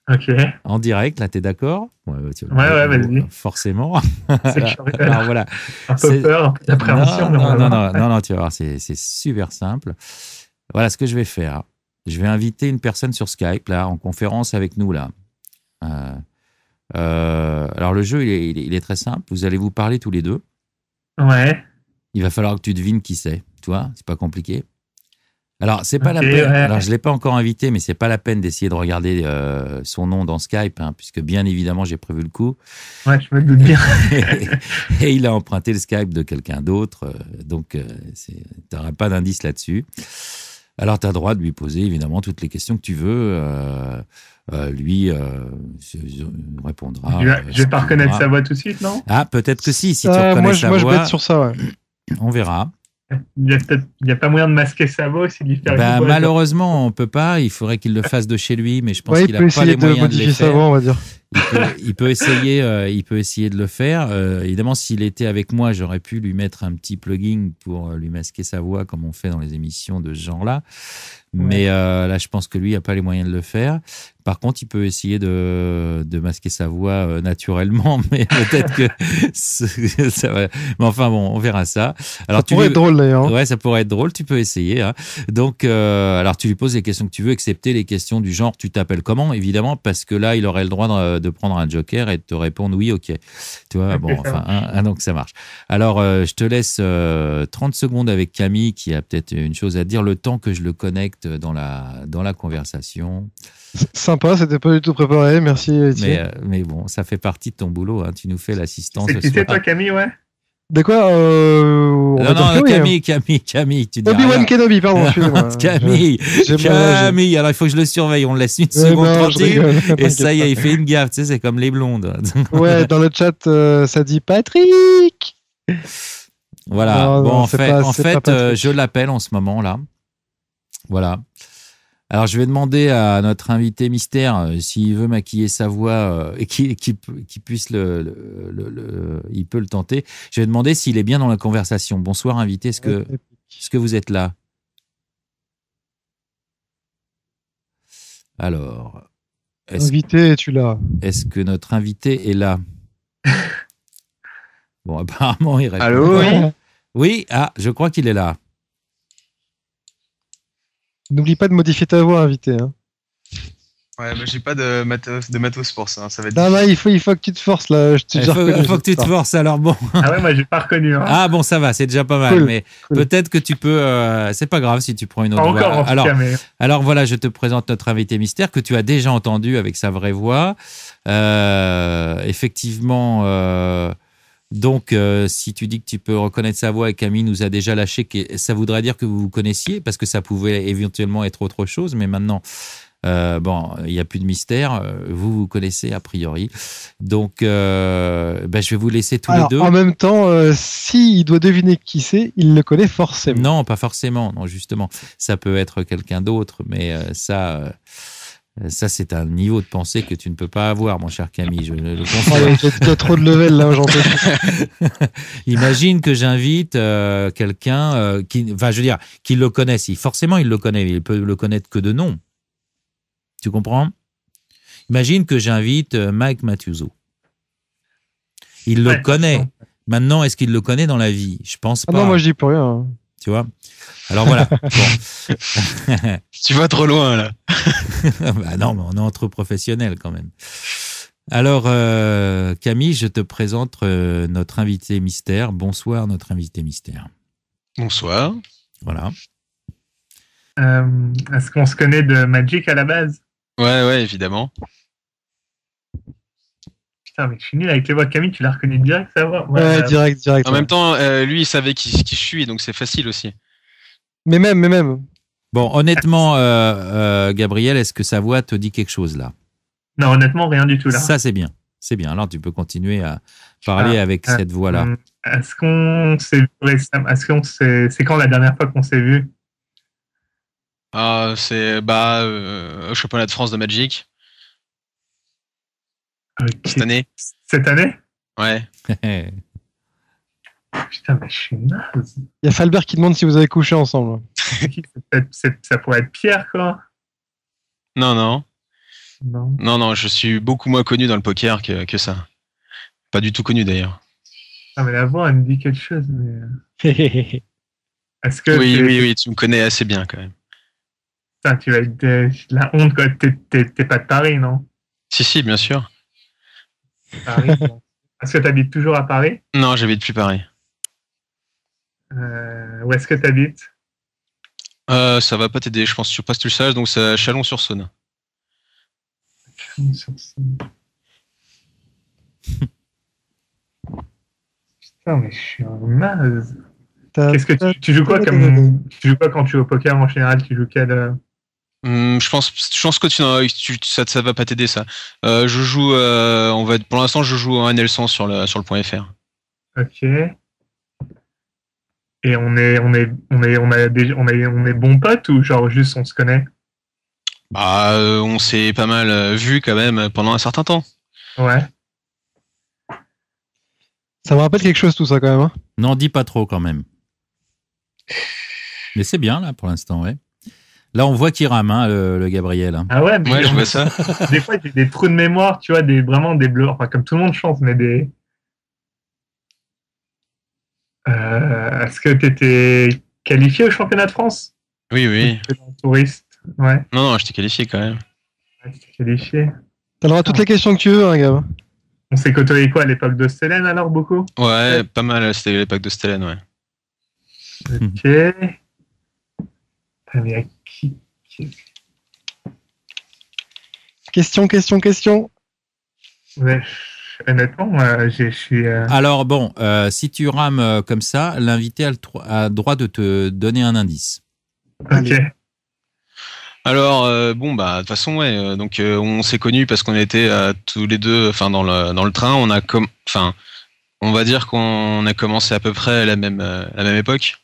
Ok. En direct, là, tu es d'accord? Ouais, vas-y. Forcément. Alors, voilà. Un peu peur, un peu d'appréhension. Non, tu vas voir, c'est super simple. Voilà ce que je vais faire. Je vais inviter une personne sur Skype, là, en conférence avec nous, là. Alors, le jeu, il est très simple. Vous allez vous parler tous les deux. Ouais. Il va falloir que tu devines qui c'est. Tu vois, c'est pas compliqué. Alors, c'est pas la peine. Alors, je l'ai pas encore invité, mais c'est pas la peine d'essayer de regarder son nom dans Skype, hein, puisque bien évidemment, j'ai prévu le coup. Ouais, je me doute bien. Et il a emprunté le Skype de quelqu'un d'autre, donc tu n'auras pas d'indice là-dessus. Alors, tu as le droit de lui poser évidemment toutes les questions que tu veux. Lui répondra. Je vais pas reconnaître sa voix tout de suite, non? Ah, peut-être que si tu reconnais sa voix. Moi, je bête sur ça, ouais. On verra. Il n'y a pas moyen de masquer sa voix aussi, de lui faire malheureusement, on peut pas. Il faudrait qu'il le fasse de chez lui, mais je pense qu'il n'a pas les moyens de le faire. Voix, on va dire. Il peut essayer de le faire. Évidemment, s'il était avec moi, j'aurais pu lui mettre un petit plugin pour lui masquer sa voix, comme on fait dans les émissions de ce genre-là. Mais là, je pense que lui n'a pas les moyens de le faire. Par contre, il peut essayer de masquer sa voix naturellement, mais peut-être que ça va. Mais enfin bon, on verra ça. Alors, ça pourrait être drôle d'ailleurs. Ouais, ça pourrait être drôle. Tu peux essayer. Hein. Donc, alors tu lui poses les questions que tu veux, excepté les questions du genre tu t'appelles comment, évidemment, parce que là, il aurait le droit de prendre un joker et de te répondre oui, ok. Tu vois, bon, enfin, donc ça marche. Alors, je te laisse 30 secondes avec Camille, qui a peut-être une chose à dire, le temps que je le connecte dans la conversation. Sympa, c'était pas du tout préparé, merci Étienne. Mais bon, ça fait partie de ton boulot, hein. Tu nous fais l'assistance. C'est qui c'est toi, Camille, ouais? De quoi on va dire Non, que oui, hein. Camille, tu dis rien. Obi-Wan Kenobi, pardon, excusez-moi. Camille, J'ai alors il faut que je le surveille, on le laisse une Ouais, seconde non, je tranquille, rigole, et t'inquiète ça y pas. est, il fait une gaffe, tu sais, c'est comme les blondes. Ouais, dans le chat, ça dit Patrick. Voilà, Non, bon, non, en c'est fait, pas- en c'est fait pas Patrick. je l'appelle en ce moment, là. Voilà. Alors, je vais demander à notre invité mystère s'il veut maquiller sa voix et qu'il puisse il peut le tenter. Je vais demander s'il est bien dans la conversation. Bonsoir, invité. Est-ce que vous êtes là? Alors, Invité, es-tu là? est-ce que notre invité est là? Bon, apparemment, il répond. Allô, oui. Oui, je crois qu'il est là. N'oublie pas de modifier ta voix, invité. Hein. Ouais, mais j'ai pas de matos pour ça, hein, ça va être Non, difficile. mais il faut que tu te forces là. Je t'ai déjà reconnu. Il faut que tu te forces, alors bon. Ah ouais, moi j'ai pas reconnu. Hein. Ah bon, ça va, c'est déjà pas mal. Cool, Mais cool. peut-être que tu peux. C'est pas grave si tu prends une autre Pas voix. encore en tout cas, mais Alors voilà, je te présente notre invité mystère que tu as déjà entendu avec sa vraie voix. Effectivement, donc si tu dis que tu peux reconnaître sa voix et Camille nous a déjà lâché, ça voudrait dire que vous vous connaissiez parce que ça pouvait éventuellement être autre chose, mais maintenant. Bon, il n'y a plus de mystère. Vous vous connaissez a priori. Donc, je vais vous laisser tous les deux. En même temps, s'il doit deviner qui c'est, il le connaît forcément. Non, pas forcément. Non, justement, ça peut être quelqu'un d'autre, mais ça, c'est un niveau de pensée que tu ne peux pas avoir, mon cher Camille. Je le confirme. Il y a trop de level là, j'en peux plus. Imagine que j'invite quelqu'un qu'il le connaisse. Forcément, il le connaît. Il peut le connaître que de nom. Tu comprends? Imagine que j'invite Mike Mathuso. Il le connaît. Maintenant, est-ce qu'il le connaît dans la vie? Je pense pas. Ah non, moi je dis pour rien. Tu vois? Alors voilà. Bon. Tu vas trop loin là. Bah non, mais on est entre professionnels quand même. Alors, Camille, je te présente notre invité mystère. Bonsoir, notre invité mystère. Bonsoir. Voilà. est-ce qu'on se connaît de Magic à la base? Ouais, évidemment. Putain, mais je suis nul avec les voix. Camille, tu l'as reconnu direct, sa voix? Ouais, direct. En même temps, lui, il savait qui je suis, donc c'est facile aussi. Mais même. Bon, honnêtement, Gabriel, est-ce que sa voix te dit quelque chose là? Non, honnêtement, rien du tout là. Ça, c'est bien. C'est bien. Alors, tu peux continuer à parler avec cette voix-là. Est-ce qu'on s'est vu récemment? C'est quand la dernière fois qu'on s'est vu? C'est au championnat de France de Magic. Okay. Cette année. Cette année? Ouais. Putain, mais je suis naze. Il y a Falbert qui demande si vous avez couché ensemble. Ça pourrait être Pierre, quoi. Non, Non. je suis beaucoup moins connu dans le poker que ça. Pas du tout connu d'ailleurs. Ah, mais la voix, elle me dit quelque chose, mais. Est-ce que Oui, tu me connais assez bien quand même. Putain, tu vas être la honte, quoi. T'es pas de Paris, non? Si, bien sûr. Paris. Est-ce que t'habites toujours à Paris? Non, j'habite plus Paris. Où est-ce que t'habites? Ça va pas t'aider, je pense. Je sais pas si tu le sais, donc c'est à Chalon-sur-Saône. Putain, mais je suis un naze. T'as- Qu'est-ce que tu joues quoi tu joues quoi quand tu joues au poker en général? Tu joues quel Je pense que ça va pas t'aider ça. Je joue, pour l'instant, je joue en NL100 sur le point .fr. Ok. Et on est bons potes ou genre juste on se connaît? On s'est pas mal vu quand même pendant un certain temps. Ouais. Ça me rappelle quelque chose tout ça quand même. Hein. N'en dis pas trop quand même. Mais c'est bien là pour l'instant, ouais. Là, on voit qu'il rame, hein, le Gabriel. Hein. Ah ouais, mais Ouais, je vois ça. des fois j'ai des trous de mémoire, tu vois, vraiment des bleus, enfin comme tout le monde chante, mais des. Est-ce que tu étais qualifié au championnat de France? Oui. Touriste, ouais. Non, je t'ai qualifié quand même. Ouais, tu t'es qualifié. T'as le droit à toutes les questions que tu veux, hein, Gab. On s'est côtoyé quoi à l'époque de Stélène alors beaucoup? Ouais, pas mal. C'était l'époque de Stélène, ouais. Ok. Ah, mais à qui... Question. Ouais. Honnêtement, moi, je suis. Alors bon, si tu rames comme ça, l'invité a le droit de te donner un indice. Ok. Alors bon bah de toute façon ouais donc on s'est connus parce qu'on était tous les deux enfin dans le train enfin on va dire qu'on a commencé à peu près à la même époque.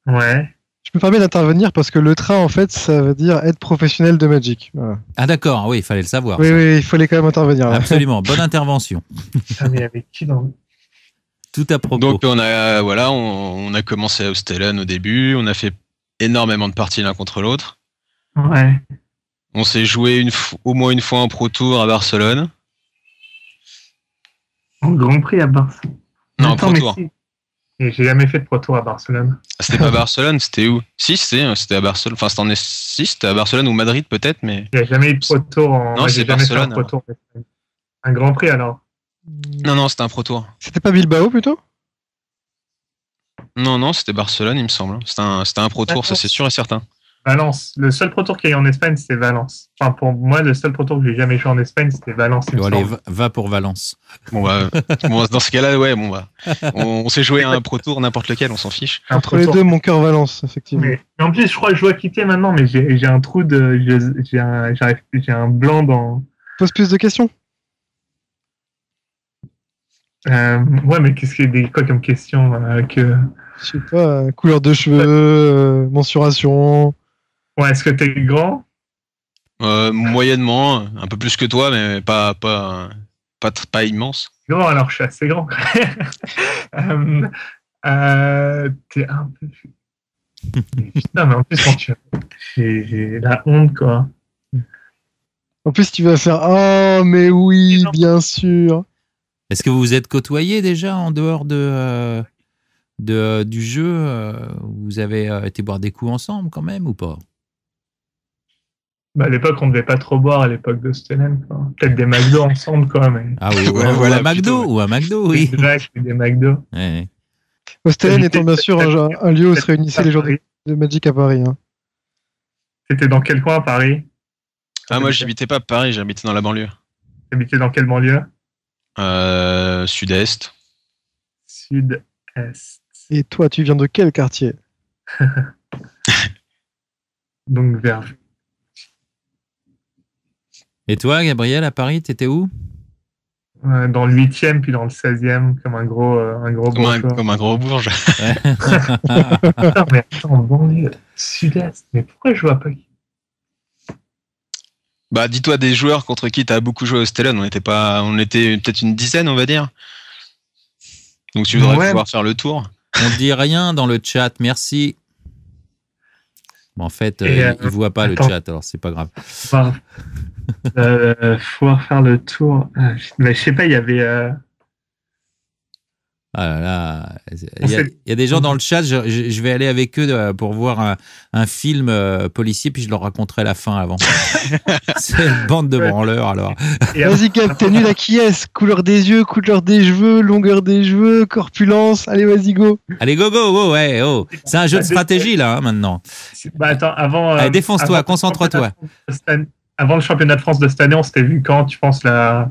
Ouais. Je me permets d'intervenir parce que le train, en fait, ça veut dire être professionnel de Magic. Voilà. Ah d'accord, oui, il fallait le savoir. Oui, ça. oui, il fallait quand même intervenir. Là. Absolument, bonne intervention. Putain, mais avec qui dans. Tout à propos. Donc on a commencé à Stellan au début, on a fait énormément de parties l'un contre l'autre. Ouais. On s'est joué au moins une fois en Pro Tour à Barcelone. En Grand Prix à Barcelone. Non, Attends, Pro mais Tour. si. Et j'ai jamais fait de Pro Tour à Barcelone. C'était pas Barcelone, c'était où? Si, c'était à Barcelone. Enfin, c'était à Barcelone ou Madrid peut-être, mais. Il n'y a jamais eu de Pro Tour en. Non, Ouais, c'est j'ai jamais fait un Barcelone, Pro Tour. Un Grand Prix alors. Non, c'était un Pro Tour. C'était pas Bilbao plutôt? Non, c'était Barcelone, il me semble. C'était un Pro Tour, ça c'est sûr et certain. Valence. Le seul Pro Tour qu'il y a eu en Espagne, c'était Valence. Enfin, pour moi, le seul Pro Tour que j'ai jamais joué en Espagne, c'était Valence. Bon, allez, va pour Valence. Bon, dans ce cas-là, ouais, bon, bah. On s'est joué à un Pro Tour, n'importe lequel, on s'en fiche. Entre les deux, mon cœur Valence, effectivement. Mais en plus, je crois que je dois quitter maintenant, mais j'ai un trou de. J'ai un blanc dans. Pose plus de questions. Ouais, mais qu'est-ce qu'il y a quoi comme question que. Je sais pas, couleur de cheveux, mensuration. Ouais, est-ce que t'es grand? Moyennement, un peu plus que toi, mais pas immense. Grand, alors je suis assez grand. T'es un peu. Putain, mais en plus, quand j'ai la honte, quoi. En plus, tu vas faire « Oh, mais oui, bien sûr !» Est-ce que vous vous êtes côtoyés déjà en dehors du jeu? Vous avez été boire des coups ensemble quand même ou pas? Bah, à l'époque, on ne devait pas trop boire à l'époque de Stellan. Peut-être des McDo ensemble, quoi. Mais... Ah oui, Ouais, ou voilà, un McDo, plutôt, ouais. ou un McDo, oui. Des Jack et des McDo. Ouais. Hostel étant bien sûr un lieu où se réunissaient les joueurs de Magic à Paris. Hein. C'était dans quel coin à Paris? Ah, moi, j'habitais pas à Paris, j'habitais dans la banlieue. T'habitais dans quelle banlieue? Sud-Est. Sud-Est. Et toi, tu viens de quel quartier? Donc vers. Et toi, Gabriel, à Paris, t'étais où? Dans le 8e, puis dans le 16e, comme un gros bourgeois. Comme un gros bourge. Putain, mais attends, banlieue, Sud-Est. Mais pourquoi je vois pas qui? Bah, dis-toi des joueurs contre qui t'as beaucoup joué au Stellan. On était peut-être une dizaine, on va dire. Donc tu devrais pouvoir faire le tour. On dit rien dans le chat, merci. Bon, en fait, il ne voit pas le chat, alors c'est pas grave. Pouvoir faire le tour. Mais je sais pas, il y avait. Ah là là, il y a des gens dans le chat, je vais aller avec eux pour voir un film policier, puis je leur raconterai la fin avant. C'est une bande de branleurs, alors. Vas-y, Gab, t'es nul à qui est-ce? Couleur des yeux, couleur des cheveux, longueur des cheveux, corpulence. Allez, vas-y, go. Allez, go, ouais, oh. C'est un jeu de stratégie, là, hein, maintenant. Bah, attends, avant. Allez, défonce-toi, concentre-toi. Avant le championnat de France de cette année, on s'était vu quand, tu penses, là?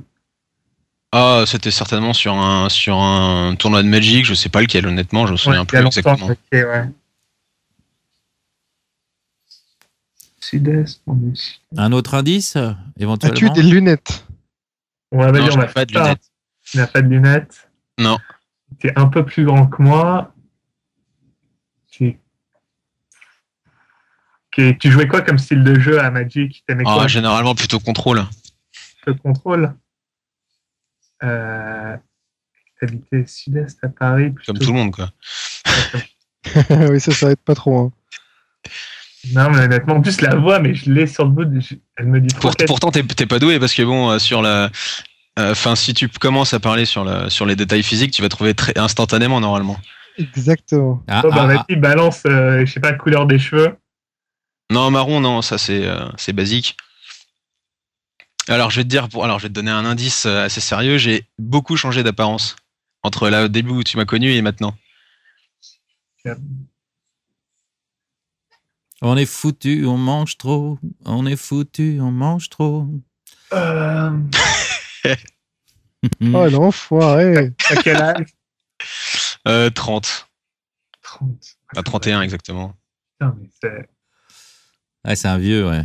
Ah, c'était certainement sur un tournoi de Magic, je sais pas lequel, honnêtement, je me souviens plus exactement. Ok, ouais. Sud-Est, on est sud. Un autre indice, éventuellement? As-tu des lunettes? Ouais, vas-y, Non, on je a n'ai pas de lunettes. Tu n'as pas de lunettes? Non. T'es un peu plus grand que moi. Tu jouais quoi comme style de jeu à Magic? T'aimais quoi? Généralement plutôt contrôle. Le contrôle. T'habitais Sud-Est à Paris. Comme tout le monde, quoi. Oui, ça aide pas trop. Hein. Non, mais honnêtement, en plus, la voix, mais je l'ai sur le bout. Elle me dit Pourtant, t'es pas doué parce que bon, sur la. Enfin, si tu commences à parler sur les détails physiques, tu vas trouver très instantanément, normalement. Exactement. Vas-y, balance, je sais pas, couleur des cheveux. Non, marron, non, ça c'est basique. Alors, je vais te donner un indice assez sérieux. J'ai beaucoup changé d'apparence entre là au début où tu m'as connu et maintenant. On est foutu, on mange trop. On est foutu, on mange trop. Oh, l'enfoiré. À quel âge? 30. 30. Pas 31 exactement. Putain, mais c'est... Ouais, c'est un vieux, ouais.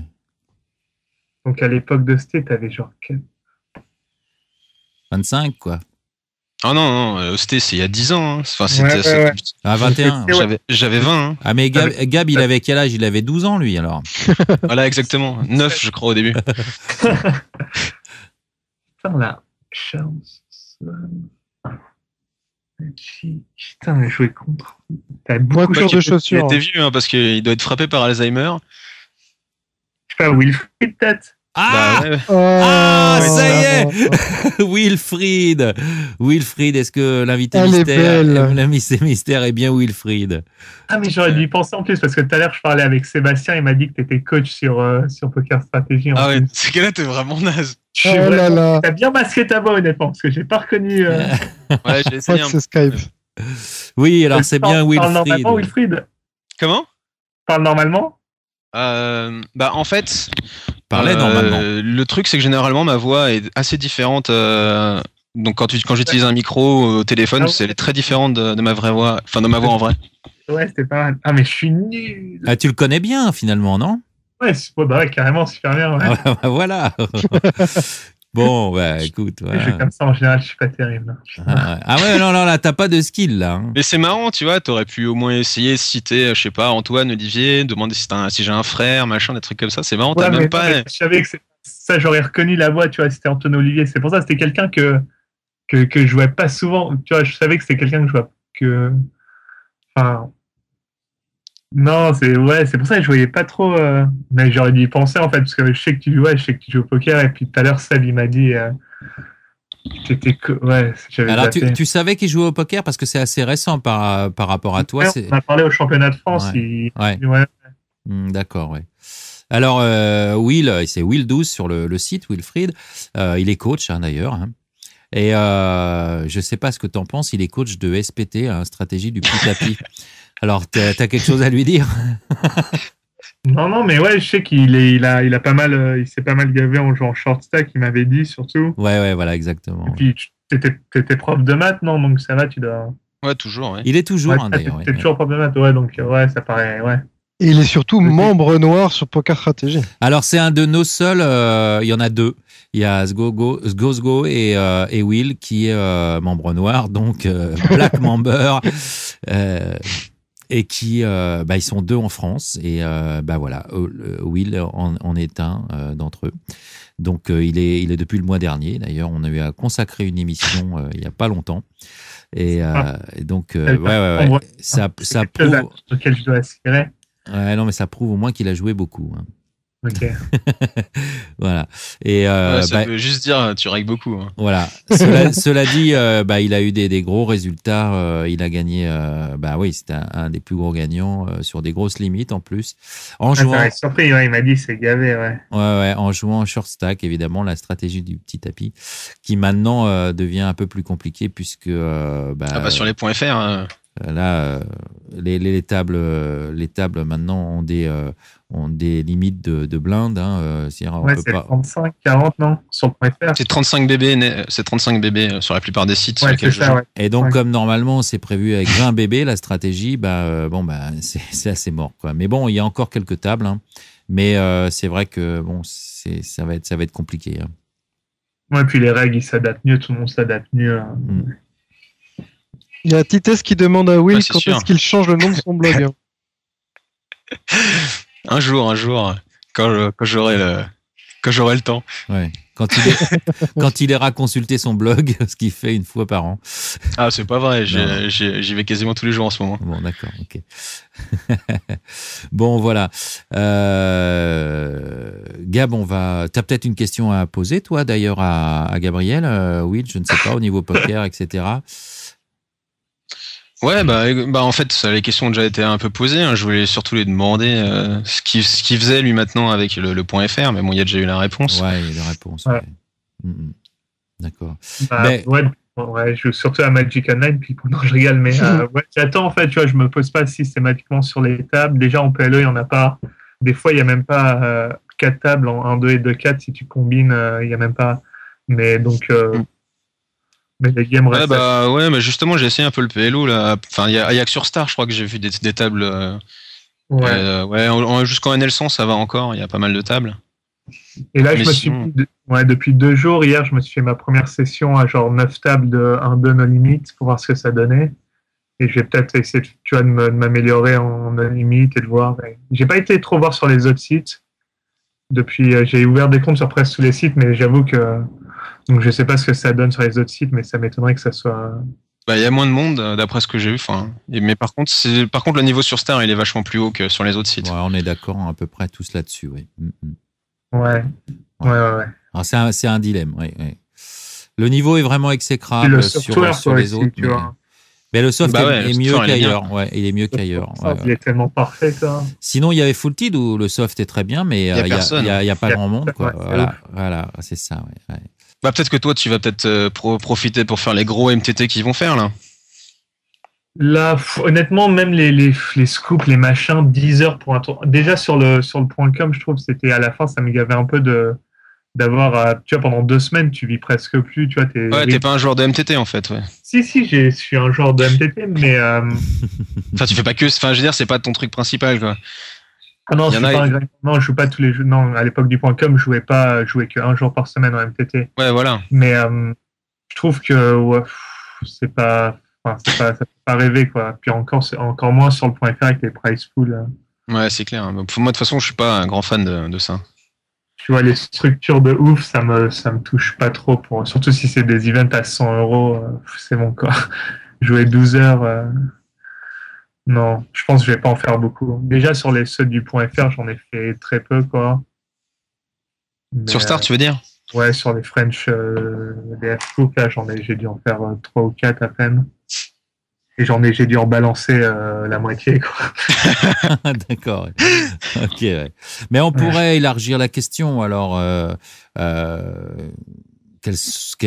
Donc à l'époque de Sté, t'avais genre... 25, quoi. Ah non, c'était c'est il y a 10 ans. Hein. Enfin, Ouais. Ah, 21. J'avais 20. Hein. Ah, mais Gab, il avait quel âge? Il avait 12 ans, lui, alors. Voilà, exactement. 9, je crois, au début. Putain, là. Charles. Putain, mais jouer contre. T'as beaucoup Couture de Il chaussures. était vieux, hein, parce qu'il doit être frappé par Alzheimer. Je sais pas, Wilfried, peut-être. Ah! Bah, ouais. Ah, Oh, ça y est! oh, Wilfried! Wilfried, est-ce que l'invité Elle est mystère, belle. l'invité mystère est bien Wilfried? Ah, mais j'aurais dû y penser en plus, parce que tout à l'heure, je parlais avec Sébastien, il m'a dit que t'étais coach sur Poker Stratégie. Ah ouais, plus. c'est que là, t'es vraiment naze. Je suis Oh là vraiment- là. T'as bien masqué ta voix, honnêtement, parce que j'ai pas reconnu. Ouais, j'ai Je crois essayé que un c'est Skype. Oui, alors c'est bien Parle normalement, Wilfried. Wilfried. Comment Parle normalement. Bah, en fait, Parlait normalement. le truc, c'est que généralement, ma voix est assez différente. Donc, quand j'utilise un micro au téléphone, Ah ouais. elle est très différente de ma vraie voix, enfin de ma voix en vrai. Ouais, c'était pas mal. Ah, mais je suis nul. Ah, tu le connais bien, finalement, non? Bah ouais, carrément, super bien. Ouais. Ah, bah, voilà. Bon, bah, écoute. Je Voilà. fais comme ça, en général, je suis pas terrible. Ah ouais, non, là, t'as pas de skill, là. Hein. Mais c'est marrant, tu vois, t'aurais pu au moins essayer de citer, je sais pas, Antoine, Olivier, demander si j'ai un frère, machin, des trucs comme ça. C'est marrant, Ouais, t'as mais même non, pas. mais je savais que ça, j'aurais reconnu la voix, tu vois, c'était Antoine Olivier. C'est pour ça, c'était quelqu'un que je jouais pas souvent. Tu vois, je savais que c'était quelqu'un que je jouais enfin, non, c'est pour ça que je voyais pas trop. Mais j'aurais dû y penser en fait, parce que je sais que tu joues au poker. Et puis tout à l'heure, Seb, il m'a dit. Ouais, j'avais Alors, zappé. tu savais qu'il jouait au poker parce que c'est assez récent par rapport à toi. Ouais, C'est... on a parlé au championnat de France. Ouais. Ouais. Ouais. D'accord, ouais. Alors, Will, c'est Will 12 sur le site, Wilfried. Il est coach, hein, d'ailleurs. Hein. Et je sais pas ce que tu en penses, il est coach de SPT, hein, stratégie du petit tapis. Alors, t'as quelque chose à lui dire? Non, mais ouais, je sais il a pas mal, il s'est pas mal gavé en jouant en short stack, il m'avait dit surtout. Ouais, voilà, exactement. Et puis, t'étais prof de maths, non? Donc ça va, tu dois. Ouais, toujours, ouais. Il est toujours, Ouais, hein, d'ailleurs. t'es Ouais. toujours prof de maths, ouais, donc ouais, ça paraît, ouais. Et il est surtout Ok. membre noir sur Poker Stratégie. Alors, c'est un de nos seuls, il y en a deux. Il y a Sgozgo et Will qui est membre noir, donc Black Member. Et qui, ils sont deux en France. Et voilà, Will en est un d'entre eux. Donc, il est depuis le mois dernier. D'ailleurs, on a eu à consacrer une émission il y a pas longtemps. Et donc, ouais. Ça Quelque chose prouve. auquel je dois aspirer. Ouais, non, mais ça prouve au moins qu'il a joué beaucoup. Hein. Ok. Voilà. Et Ça veut juste dire, tu règles beaucoup. Hein. voilà. Cela dit, il a eu des gros résultats. Il a gagné. Oui, c'était un des plus gros gagnants sur des grosses limites en plus. En Ça jouant, m'a surpris, ouais, il m'a dit c'est gavé, ouais. en jouant en short stack, évidemment, la stratégie du petit tapis, qui maintenant devient un peu plus compliquée puisque Sur les points .fr. Hein. là, les tables maintenant ont des limites de blindes. Hein, c'est-à-dire, on Ouais, peut c'est pas. 35, 40, non? Sur le point .fr. C'est 35 BB sur la plupart des sites sur Ouais, lesquels c'est je ça, joue. ouais. Et donc, Ouais. comme normalement, c'est prévu avec 20 bébés, la stratégie, c'est assez mort, quoi. Mais bon, il y a encore quelques tables, hein. Mais c'est vrai que bon, ça va être compliqué. Hein. Ouais, puis les règles, ils s'adaptent mieux, tout le monde s'adapte mieux. Il y a Titès qui demande à Will Ouais, c'est quand sûr. est-ce qu'il change le nom de son blog. Un jour, quand j'aurai le temps. Ouais. Quand il ira consulter son blog, ce qu'il fait une fois par an. Ah, c'est pas vrai, Non. j'y vais quasiment tous les jours en ce moment. Bon, d'accord, ok. Bon, voilà. Gab, t'as peut-être une question à poser, toi, d'ailleurs, à Gabriel, Will, je ne sais pas, au niveau poker, etc. Ouais, en fait, les questions ont déjà été un peu posées. Hein. Je voulais surtout lui demander ce qu'il faisait lui maintenant avec le point .fr, mais bon, il y a déjà eu la réponse. Ouais, il y a des réponses. Ouais. Ouais. D'accord. Ouais, je joue surtout à Magic Online, puis pendant je rigole, mais j'attends en fait, tu vois, je me pose pas systématiquement sur les tables. Déjà en PLE, il y en a pas. Des fois, il y a même pas 4 tables en 1, 2 et 2, 4. Si tu combines, il y a même pas. Mais donc, Mais les games Ouais, restent. bah ouais, mais justement, j'ai essayé un peu le PLO là. Enfin, il y a que sur Star, je crois que j'ai vu des tables. Ouais. Ouais, jusqu'en NL100, ça va encore. Il y a pas mal de tables. Et là, je Mais me suis sinon, mis, depuis 2 jours, hier, je me suis fait ma première session à genre 9 tables de 1-2 no limit pour voir ce que ça donnait. Et je vais peut-être essayer tu vois, de m'améliorer en no limit et de voir. J'ai pas été trop voir sur les autres sites. Depuis, j'ai ouvert des comptes sur presque tous les sites, mais j'avoue que donc je sais pas ce que ça donne sur les autres sites, mais ça m'étonnerait que ça soit. bah, il y a moins de monde d'après ce que j'ai vu. Enfin, mais par contre, le niveau sur Star, il est vachement plus haut que sur les autres sites. Ouais, on est d'accord à peu près tous là-dessus, oui. Ouais. Ouais. Ouais. Alors, c'est un dilemme, oui. Le niveau est vraiment Puis exécrable le sur software, quoi, les aussi, autres, tu vois. mais le soft Bah ouais, est le mieux software, il est bien. qu'ailleurs. Ouais, il est mieux qu'ailleurs. Ouais. Il est tellement parfait, quoi. Sinon, il y avait Fulltid où le soft est très bien, mais Il y a personne. il y a pas Il y a grand monde, quoi. personne, ouais, Voilà, c'est ça. Ouais. Bah peut-être que toi, tu vas peut-être profiter pour faire les gros MTT qu'ils vont faire là. Là, honnêtement, même les scoops, les machins, 10 heures pour un tour. Déjà sur le point .com, je trouve, c'était à la fin, ça me gavait un peu d'avoir, tu vois, pendant 2 semaines, tu vis presque plus, tu vois. Ouais, t'es pas un joueur de MTT en fait, ouais. Si, je suis un joueur de MTT, mais Enfin, tu fais pas que. Enfin, je veux dire, c'est pas ton truc principal, quoi. ah non, Il y je en suis a, pas un grinder. Non, je joue pas tous les jeux. Non, à l'époque du point .com, je jouais qu'un jour par semaine en MTT. Ouais, voilà. Mais je trouve que ouais, c'est pas, enfin, ça fait pas rêver, quoi. Puis encore moins sur le point .fr avec les price pools. Ouais, c'est clair. Moi, de toute façon, je suis pas un grand fan de ça. Tu vois, les structures de ouf, ça me touche pas trop, surtout si c'est des events à 100 euros, c'est bon, quoi. Jouer 12 heures, non, je pense que je vais pas en faire beaucoup. Déjà, sur ceux du point .fr, j'en ai fait très peu, quoi. Mais, Sur Star, tu veux dire? ouais, sur les French, les F-Cook, là, j'ai dû en faire 3 ou 4 à peine. Et j'ai dû en balancer la moitié, quoi. D'accord. Ok. Ouais. Mais on pourrait élargir la question. Alors, quels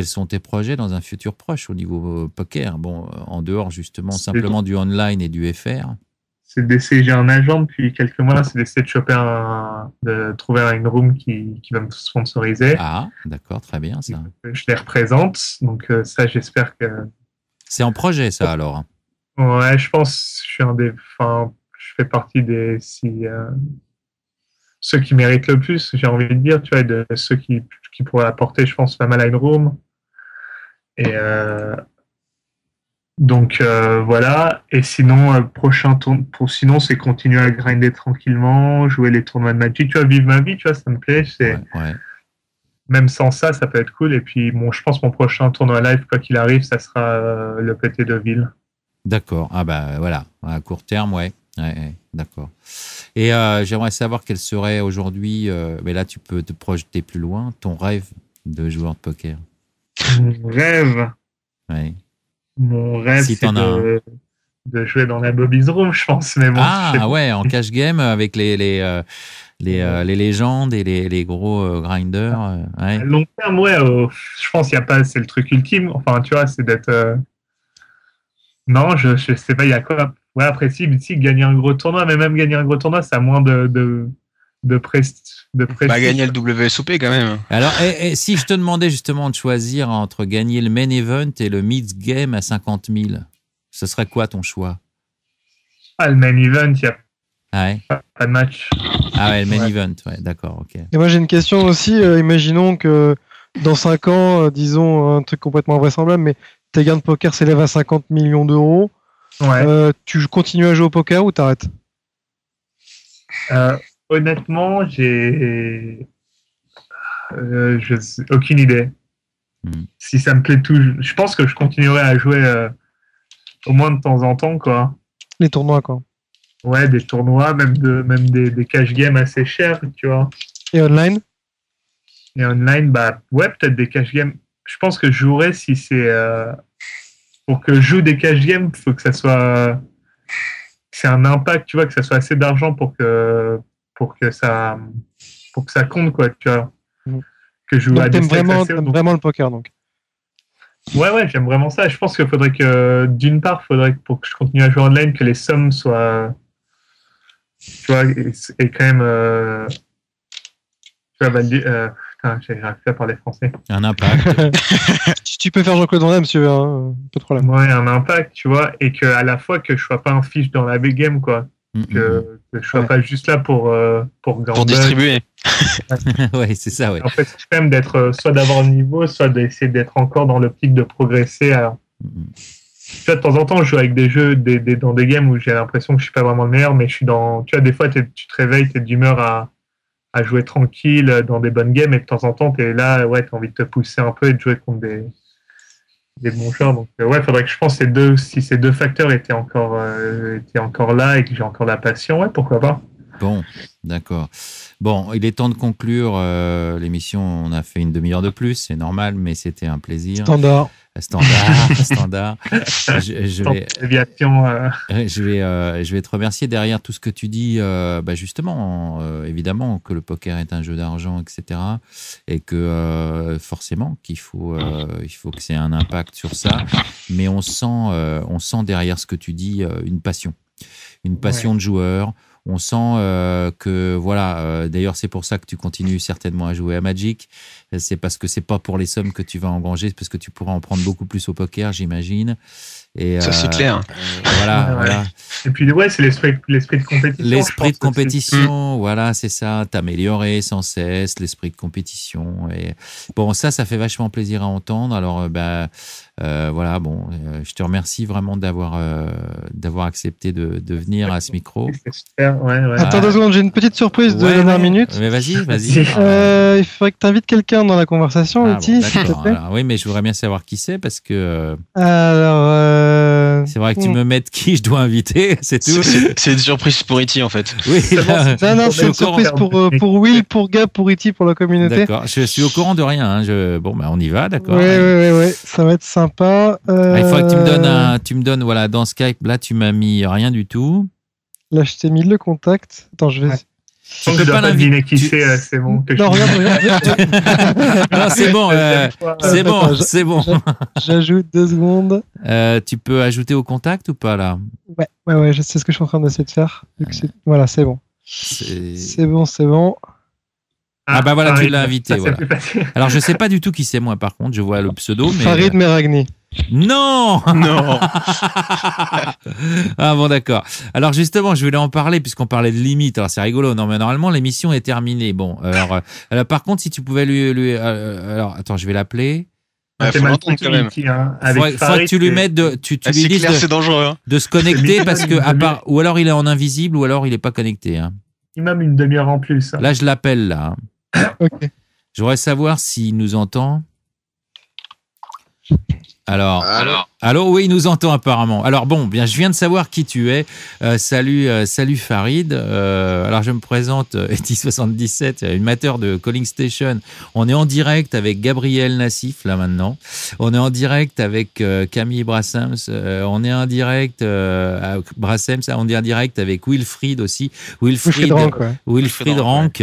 sont tes projets dans un futur proche au niveau poker? Bon, en dehors justement simplement du online et du FR. C'est d'essayer, j'ai un agent depuis quelques mois, c'est d'essayer de choper de trouver une room qui va me sponsoriser. Ah, d'accord, très bien ça. Je les représente, donc ça, j'espère que. C'est en projet ça alors. Ouais, je pense, je fais partie des ceux qui méritent le plus, j'ai envie de dire, tu vois, de ceux qui pourraient apporter, je pense, pas mal à une room. Et donc voilà. Et sinon, prochain tour, sinon, c'est continuer à grinder tranquillement, jouer les tournois de Magic, tu vois, vivre ma vie, tu vois, ça me plaît. Ouais. Même sans ça, ça peut être cool. Et puis, je pense que mon prochain tournoi live, quoi qu'il arrive, ça sera le PT de Ville. D'accord. Ah bah voilà, à court terme, ouais. Ouais, d'accord. Et j'aimerais savoir quel serait aujourd'hui, mais là tu peux te projeter plus loin, ton rêve de joueur de poker. Mon rêve, Ouais. Si c'est de jouer dans la Bobby's Room, je pense. Mais bon, ouais, en cash game avec les légendes et les gros grinders. Ouais. À long terme, ouais, je pense qu'il y a pas, c'est le truc ultime. Enfin, tu vois, c'est d'être. Non, je sais pas, il y a quoi. Ouais, après, si gagner un gros tournoi, mais même gagner un gros tournoi, ça a moins de prestige. Bah, gagner le WSOP quand même. Alors, et si je te demandais justement de choisir entre gagner le main event et le mid game à 50 000, ce serait quoi ton choix? Le main event, il n'y a pas de match. Ah ouais, le main event, ouais, d'accord, ok. Et moi j'ai une question aussi, imaginons que dans 5 ans, disons un truc complètement invraisemblable, mais tes gains de poker s'élèvent à 50 millions d'euros. Ouais. Tu continues à jouer au poker ou t'arrêtes? Honnêtement, j'ai aucune idée. Si ça me plaît tout, je pense que je continuerai à jouer au moins de temps en temps, quoi. Les tournois, quoi. Ouais, des tournois, même des cash games assez chers, tu vois. Et online? Et online, bah ouais, peut-être des cash games. Je pense que je jouerai si c'est pour que je joue des cash games, faut que ça soit c'est un impact, tu vois, que ça soit assez d'argent pour que ça compte, quoi, tu vois. Que je joue donc à t'aimes des vraiment le poker, donc. Ouais, j'aime vraiment ça. Je pense qu'il faudrait que, d'une part, pour que je continue à jouer online, que les sommes soient, tu vois, et quand même, tu vois, Putain, j'arrive plus à parler français. Un impact. Tu peux faire Jean-Claude Van Damme si tu veux, hein. Pas de problème. Ouais, un impact, tu vois, et que à la fois que je sois pas un fiche dans la big game, quoi. Que je sois pas juste là pour distribuer. Ouais, c'est ça, ouais. En fait, c'est quand même d'être, soit d'avoir le niveau, soit d'essayer d'être encore dans l'optique de progresser. Alors, tu vois, de temps en temps, je joue avec des jeux, dans des games où j'ai l'impression que je suis pas vraiment le meilleur, mais je suis dans, tu vois, des fois, tu te réveilles, t'es d'humeur à jouer tranquille dans des bonnes games, et de temps en temps, t'es là, ouais, t'as envie de te pousser un peu et de jouer contre des bons joueurs. Donc, ouais, faudrait que je pense si ces deux facteurs étaient encore là et que j'ai encore la passion, ouais, pourquoi pas. Bon, d'accord. Bon, il est temps de conclure l'émission. On a fait une demi-heure de plus, c'est normal, mais c'était un plaisir. Standard. Je vais te remercier derrière tout ce que tu dis. Justement, évidemment que le poker est un jeu d'argent, etc. Et que forcément qu'il faut que c'est un impact sur ça. Mais on sent derrière ce que tu dis une passion de joueur. On sent que, voilà, d'ailleurs, c'est pour ça que tu continues certainement à jouer à Magic. C'est parce que c'est pas pour les sommes que tu vas engranger, c'est parce que tu pourras en prendre beaucoup plus au poker, j'imagine. Et, ça, c'est clair. Voilà. Et puis, ouais, c'est l'esprit de compétition. L'esprit de compétition, voilà, c'est ça. T'améliorer sans cesse, l'esprit de compétition. Et bon, ça fait vachement plaisir à entendre. Alors, voilà, bon, je te remercie vraiment d'avoir accepté de venir à ce micro. C'est super, ouais. Attends 2 secondes, j'ai une petite surprise de dernière minute. Mais vas-y. Il faudrait que tu invites quelqu'un dans la conversation, Letty, s'il te plaît. Alors, oui, mais je voudrais bien savoir qui c'est parce que. C'est vrai que tu me mets qui je dois inviter, c'est tout. C'est une surprise pour Iti en fait. Oui. Non, c'est une surprise pour Will, pour Gab, pour Iti, pour la communauté. D'accord. Je suis au courant de rien. Hein. Bon, on y va, d'accord. Oui. Ça va être sympa. Il faudrait que tu me donnes, voilà, dans Skype. Là, tu m'as mis rien du tout. Là, je t'ai mis le contact. Attends, je vais. Tu peux pas deviner qui c'est bon. Non, regarde. Non, c'est bon. J'ajoute 2 secondes. Tu peux ajouter au contact ou pas là? Ouais, je sais ce que je suis en train d'essayer de faire. Voilà, c'est bon. C'est bon. Ah bah voilà, Farid, tu l'as invité. Voilà. Alors je sais pas du tout qui c'est moi par contre, je vois le pseudo. Mais... Farid Meragni. Non. Ah bon d'accord. Alors justement, je voulais en parler puisqu'on parlait de limite. Alors c'est rigolo. Non mais normalement l'émission est terminée. Bon alors par contre si tu pouvais lui alors attends, je vais l'appeler. Faut l'entendre quand même. Faudrait que tu lui mettes tu lui dises c'est dangereux. De se connecter parce que ou alors il est en invisible ou alors il est pas connecté. Hein. Même une demi-heure en plus. Là je l'appelle là. Ok. Je voudrais savoir s'il nous entend. Alors, allô, oui, il nous entend apparemment. Alors bon, bien, je viens de savoir qui tu es. Salut Farid. Alors je me présente, Eti77, animateur de Calling Station. On est en direct avec Gabriel Nassif là maintenant. On est en direct avec Camille Brassens. On est en direct à Brassens. On est en direct avec Wilfried aussi. Wilfried Rank,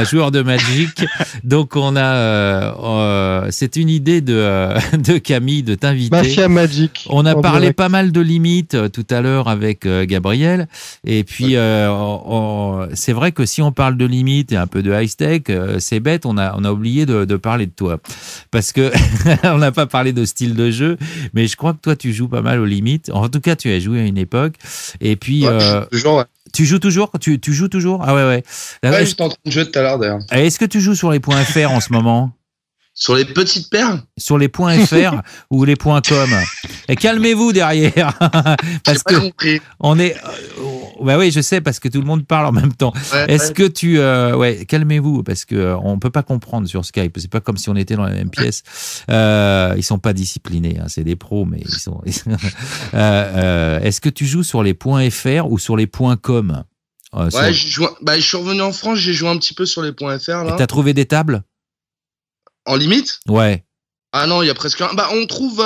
joueur de Magic. Donc on a, c'est une idée de Camille de t'inviter. Mafia Magic. On a parlé pas mal de limites tout à l'heure avec Gabriel. Et puis, c'est vrai que si on parle de limites et un peu de high-tech, c'est bête, on a oublié de parler de toi. Parce que on n'a pas parlé de style de jeu, mais je crois que toi, tu joues pas mal aux limites. En tout cas, tu as joué à une époque. Et puis... toujours, ouais. Tu joues toujours? Tu joues toujours? Ah ouais. Ouais, j'étais en train de jouer tout à l'heure d'ailleurs. Est-ce que tu joues sur les points .fr en ce moment? Sur les petites perles? Sur les points .fr ou les points .com? Et calmez-vous derrière. Parce que compris. On est... Bah oui, je sais, parce que tout le monde parle en même temps. Est-ce que tu... calmez-vous, parce que on peut pas comprendre sur Skype. C'est pas comme si on était dans la même pièce. Ils sont pas disciplinés, hein, c'est des pros, mais ils sont... Est-ce que tu joues sur les points .fr ou sur les points .com? Je suis revenu en France, j'ai joué un petit peu sur les points .fr, là. T'as trouvé des tables? En limite? Ouais. Ah non, il y a presque un... on trouve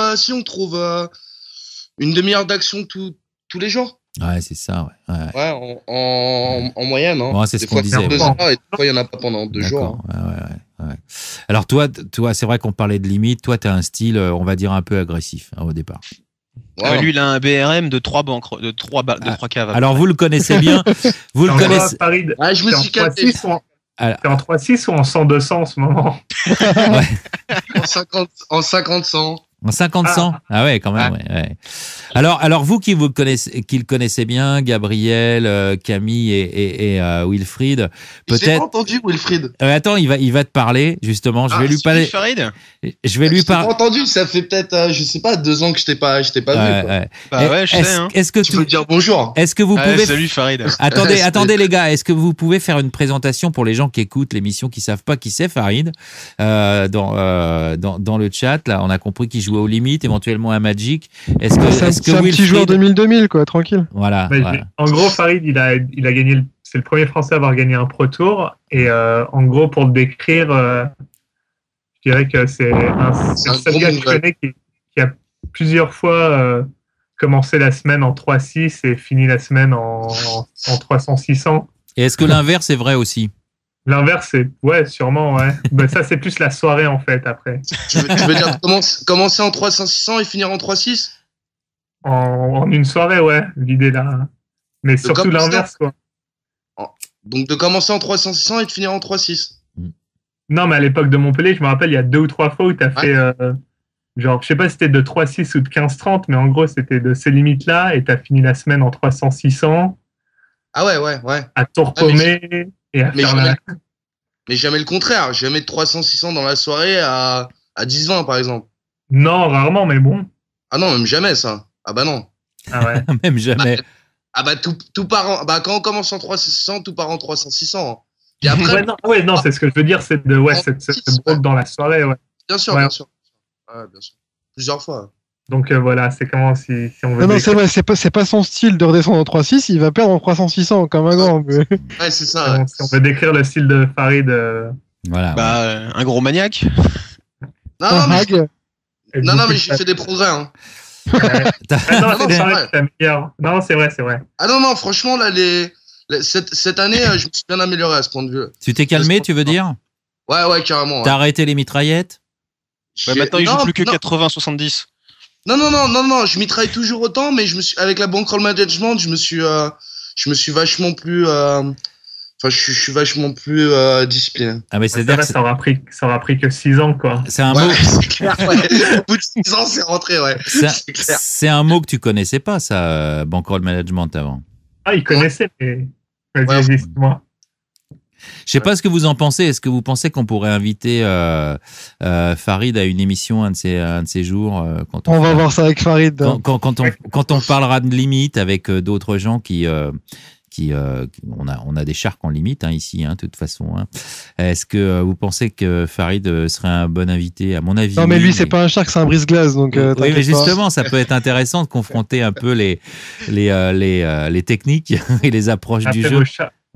une demi-heure d'action tous les jours. Ouais, c'est ça, ouais. Ouais, en moyenne. Hein. Ouais, c'est ce qu'on disait. 2 heures, et des fois, il n'y en a pas pendant 2 jours. Ouais. Alors toi, c'est vrai qu'on parlait de limite. Toi, tu as un style, on va dire, un peu agressif au départ. Ouais. Lui, il a un BRM de 3 banques, de 3 caves. Alors, vous le connaissez bien. Vous le connaissez. Je me suis capté. T'es en 3-6 ou en 100-200 en ce moment? En 50-100. En 50-100 Ah ouais, quand même. Ouais. Alors vous qui le connaissez bien, Gabriel, Camille et Wilfried, J'ai peut-être. pas entendu Wilfried. Attends, il va te parler justement. Je vais lui parler. Farid. Je vais lui J'ai pas parler. entendu. Ça fait peut-être, je sais pas, 2 ans que je t'ai pas vu. Quoi. Bah ouais, je sais. Hein. Est-ce que Tu peux dire bonjour. Est-ce que vous pouvez Salut Farid. Attendez les gars, est-ce que vous pouvez faire une présentation pour les gens qui écoutent l'émission qui savent pas qui c'est Farid dans le chat là, on a compris qu'il jouait aux limites, éventuellement à Magic. Est-ce que C'est un petit joueur 2000 quoi, tranquille. Voilà. En gros, Farid, il a gagné. C'est le premier Français à avoir gagné un Pro Tour. Et en gros, pour le décrire, je dirais que c'est le seul gars que je connais qui a plusieurs fois commencé la semaine en 3-6 et fini la semaine en 300-600. Et est-ce que l'inverse est vrai aussi? L'inverse, c'est sûrement, ouais. Ben, ça, c'est plus la soirée en fait après. Tu veux dire commencer en 300-600 et finir en 3-6? En une soirée, ouais, l'idée là. Mais surtout l'inverse, quoi. Donc de commencer en 300-600 et de finir en 3-6. Non, mais à l'époque de Montpellier, je me rappelle, il y a 2 ou 3 fois où tu as fait, genre, je sais pas si c'était de 3-6 ou de 15-30, mais en gros, c'était de ces limites-là et tu as fini la semaine en 300-600. Ah ouais. À tout repaumer et à faire Mais jamais le contraire. Jamais de 300-600 dans la soirée à 10-20, par exemple. Non, rarement, mais bon. Ah non, même jamais, ça. Ah bah non. Ah ouais. Même jamais. Tout part en... Bah quand on commence en 300-600, tout part en 300-600. Et après... non, c'est ce que je veux dire, c'est de broke dans la soirée, ouais. Bien sûr. Ouais, bien sûr. Plusieurs fois. Donc voilà, c'est comment si on veut... Non, c'est vrai, c'est pas son style de redescendre en 3-6, il va perdre en 300-600 comme un grand. Mais... Ouais, c'est ça. Ouais. Si on veut décrire le style de Farid... Voilà. Bah, un gros maniaque. Non, mais j'ai fait des progrès, hein. Non, c'est vrai. Ah non, franchement, là, cette année, je me suis bien amélioré à ce point de vue. Tu t'es calmé, tu veux dire? Ouais, carrément. T'as arrêté les mitraillettes? Maintenant, il joue plus que 80-70. Non, je mitraille toujours autant, mais avec la bankroll management, je me suis vachement plus... je suis vachement plus discipliné. Ah mais c'est ça aura pris que 6 ans quoi. C'est un mot. C'est clair, ouais. Au bout de 6 ans, c'est rentré, ouais. C'est un mot que tu connaissais pas, ça, bankroll management avant. Ah, il connaissait, mais vas-y, moi. Je sais pas ce que vous en pensez. Est-ce que vous pensez qu'on pourrait inviter Farid à une émission un de ces jours quand on va voir ça avec Farid. Quand on parlera de limite avec d'autres gens qui on a des sharks en limite ici, de toute façon. Est-ce que vous pensez que Farid serait un bon invité? À mon avis. Non, mais lui, c'est pas un shark, c'est un brise-glace. Donc, oui, mais justement, ça peut être intéressant de confronter un peu les techniques et les approches du jeu.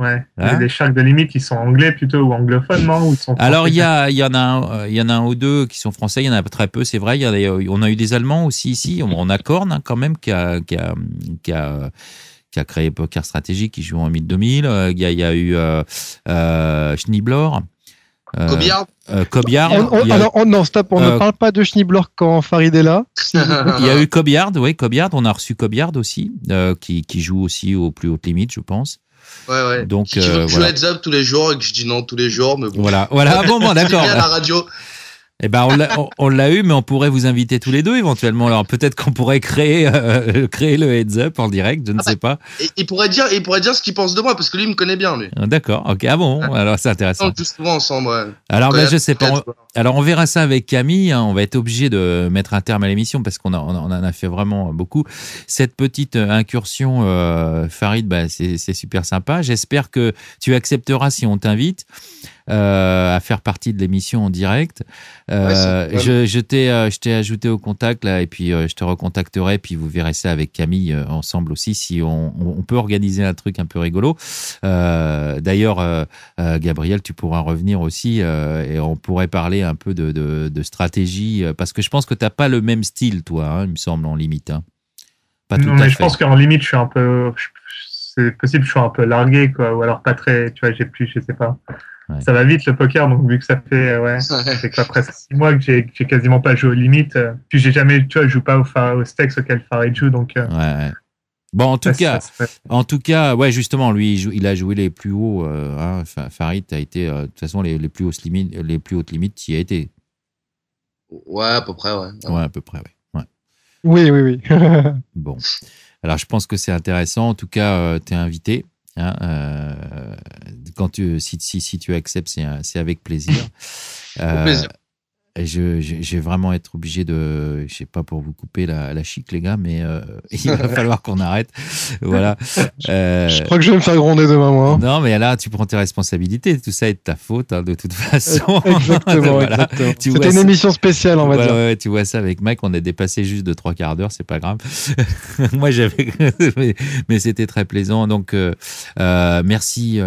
Ouais. Il y a des sharks de limite qui sont anglais plutôt ou anglophones, non? Ou sont alors il y en a un ou deux qui sont français, il y en a très peu, c'est vrai. On a eu des Allemands aussi ici. On a Korn quand même qui a créé Poker Stratégie, qui joue en 2000. Il y a eu Schneeblor. Cobiard. Non, stop, on ne parle pas de Schneeblor quand Farid est là. Il y a eu Cobiard, on a reçu Cobiard aussi, qui joue aussi aux plus hautes limites, je pense. Ouais. Donc, si tu veux que je heads up tous les jours et que je dis non tous les jours, mais bon. Voilà, bon, d'accord. À la radio. Eh ben, on l'a eu, mais on pourrait vous inviter tous les deux éventuellement. Alors peut-être qu'on pourrait créer le heads up en direct, je ne sais pas. Et il pourrait dire ce qu'il pense de moi parce que lui il me connaît bien, lui. D'accord, ok. Ah bon, alors c'est intéressant. On joue souvent ensemble, ouais. Alors je sais pas. Alors on verra ça avec Camille. On va être obligé de mettre un terme à l'émission parce qu'on en a fait vraiment beaucoup. Cette petite incursion, Farid, c'est super sympa. J'espère que tu accepteras si on t'invite à faire partie de l'émission en direct. Je t'ai ajouté au contact là, et puis je te recontacterai, puis vous verrez ça avec Camille ensemble aussi, si on peut organiser un truc un peu rigolo. D'ailleurs, Gabriel, tu pourras revenir aussi et on pourrait parler un peu de stratégie, parce que je pense que t'as pas le même style, toi, il me semble, en limite. Pas tout non, mais je pense qu'en limite, je suis un peu, c'est possible, je suis un peu largué, quoi, ou alors pas très, tu vois, je sais pas. Ouais. Ça va vite le poker, donc vu que ça fait c'est quoi, presque 6 mois que j'ai quasiment pas joué aux limites, puis j'ai jamais, tu vois, je joue pas au stakes auquel Farid joue, donc Bon, Ouais, en tout cas, ouais, justement, lui, il a joué les plus hauts. Hein, Farid a été, de toute façon, les plus hautes limites, tu y a été. Ouais, à peu près, ouais. Ouais, à peu près, ouais. Oui. Bon. Alors, je pense que c'est intéressant. En tout cas, tu es invité. Hein, si tu acceptes, c'est avec plaisir. Au plaisir. Je vais vraiment être obligé de, je sais pas pour vous couper la chic, les gars, mais il va falloir qu'on arrête. Voilà. Je crois que je vais me faire gronder demain, moi. Hein. Non, mais là, tu prends tes responsabilités. Tout ça est de ta faute, hein, de toute façon. Exactement, Voilà. exactement. Tu C'était vois une ça- émission spéciale, on va dire. Ouais, tu vois ça avec Mike, on est dépassé juste de 3 quarts d'heure, c'est pas grave. Moi, mais c'était très plaisant. Donc, merci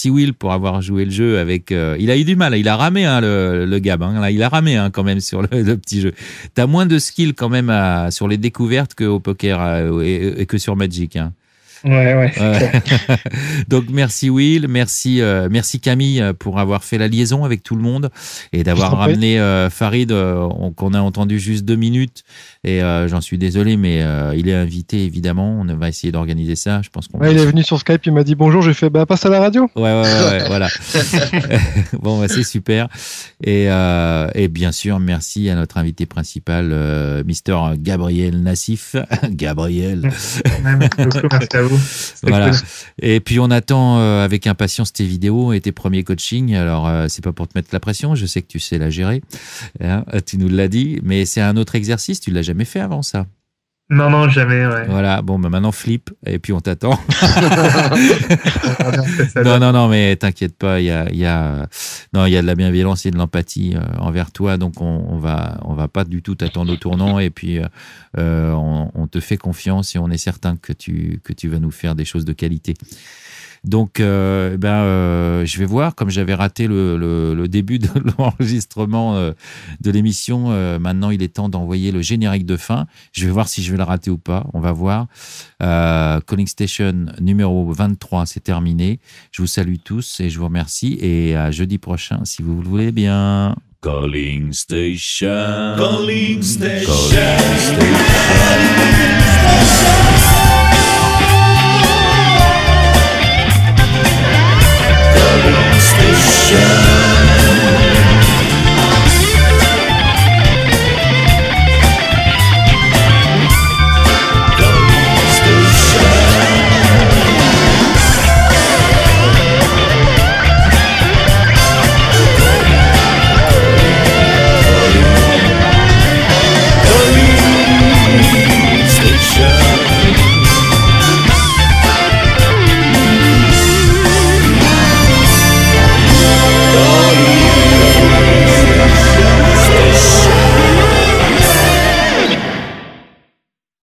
Will pour avoir joué le jeu avec. Il a eu du mal, il a ramé hein, le Gab. Hein, là, il a ramé hein, quand même sur le petit jeu. T'as moins de skill quand même sur les découvertes qu'au poker et que sur Magic. Hein. Ouais, c'est clair. Donc merci Will, merci Camille pour avoir fait la liaison avec tout le monde et d'avoir Je t'en prie. ramené Farid qu'on a entendu juste 2 minutes et j'en suis désolé mais il est invité évidemment, on va essayer d'organiser ça, je pense qu'on Ouais, il est venu sur Skype, il m'a dit bonjour, j'ai fait passe à la radio. Ouais, voilà. Bon, c'est super. Et bien sûr, merci à notre invité principal, Mister Gabriel Nassif. Gabriel. Ouais, merci beaucoup, merci à vous. C'était Voilà. cool. Et puis on attend avec impatience tes vidéos et tes premiers coachings. Alors c'est pas pour te mettre la pression, je sais que tu sais la gérer. Hein, tu nous l'as dit, mais c'est un autre exercice. Tu l'as jamais fait avant ça. Non, jamais, ouais. Voilà. Bon, bah maintenant flip et puis on t'attend. On verra bien ce que ça donne. Non, mais t'inquiète pas, il y a de la bienveillance et de l'empathie envers toi, donc on va pas du tout t'attendre au tournant et puis on te fait confiance et on est certain que tu vas nous faire des choses de qualité. Donc, je vais voir, comme j'avais raté le début de l'enregistrement de l'émission, maintenant il est temps d'envoyer le générique de fin. Je vais voir si je vais le rater ou pas, on va voir. Calling Station numéro 23, c'est terminé. Je vous salue tous et je vous remercie et à jeudi prochain si vous le voulez bien. Calling Station. Calling Station. Calling Station.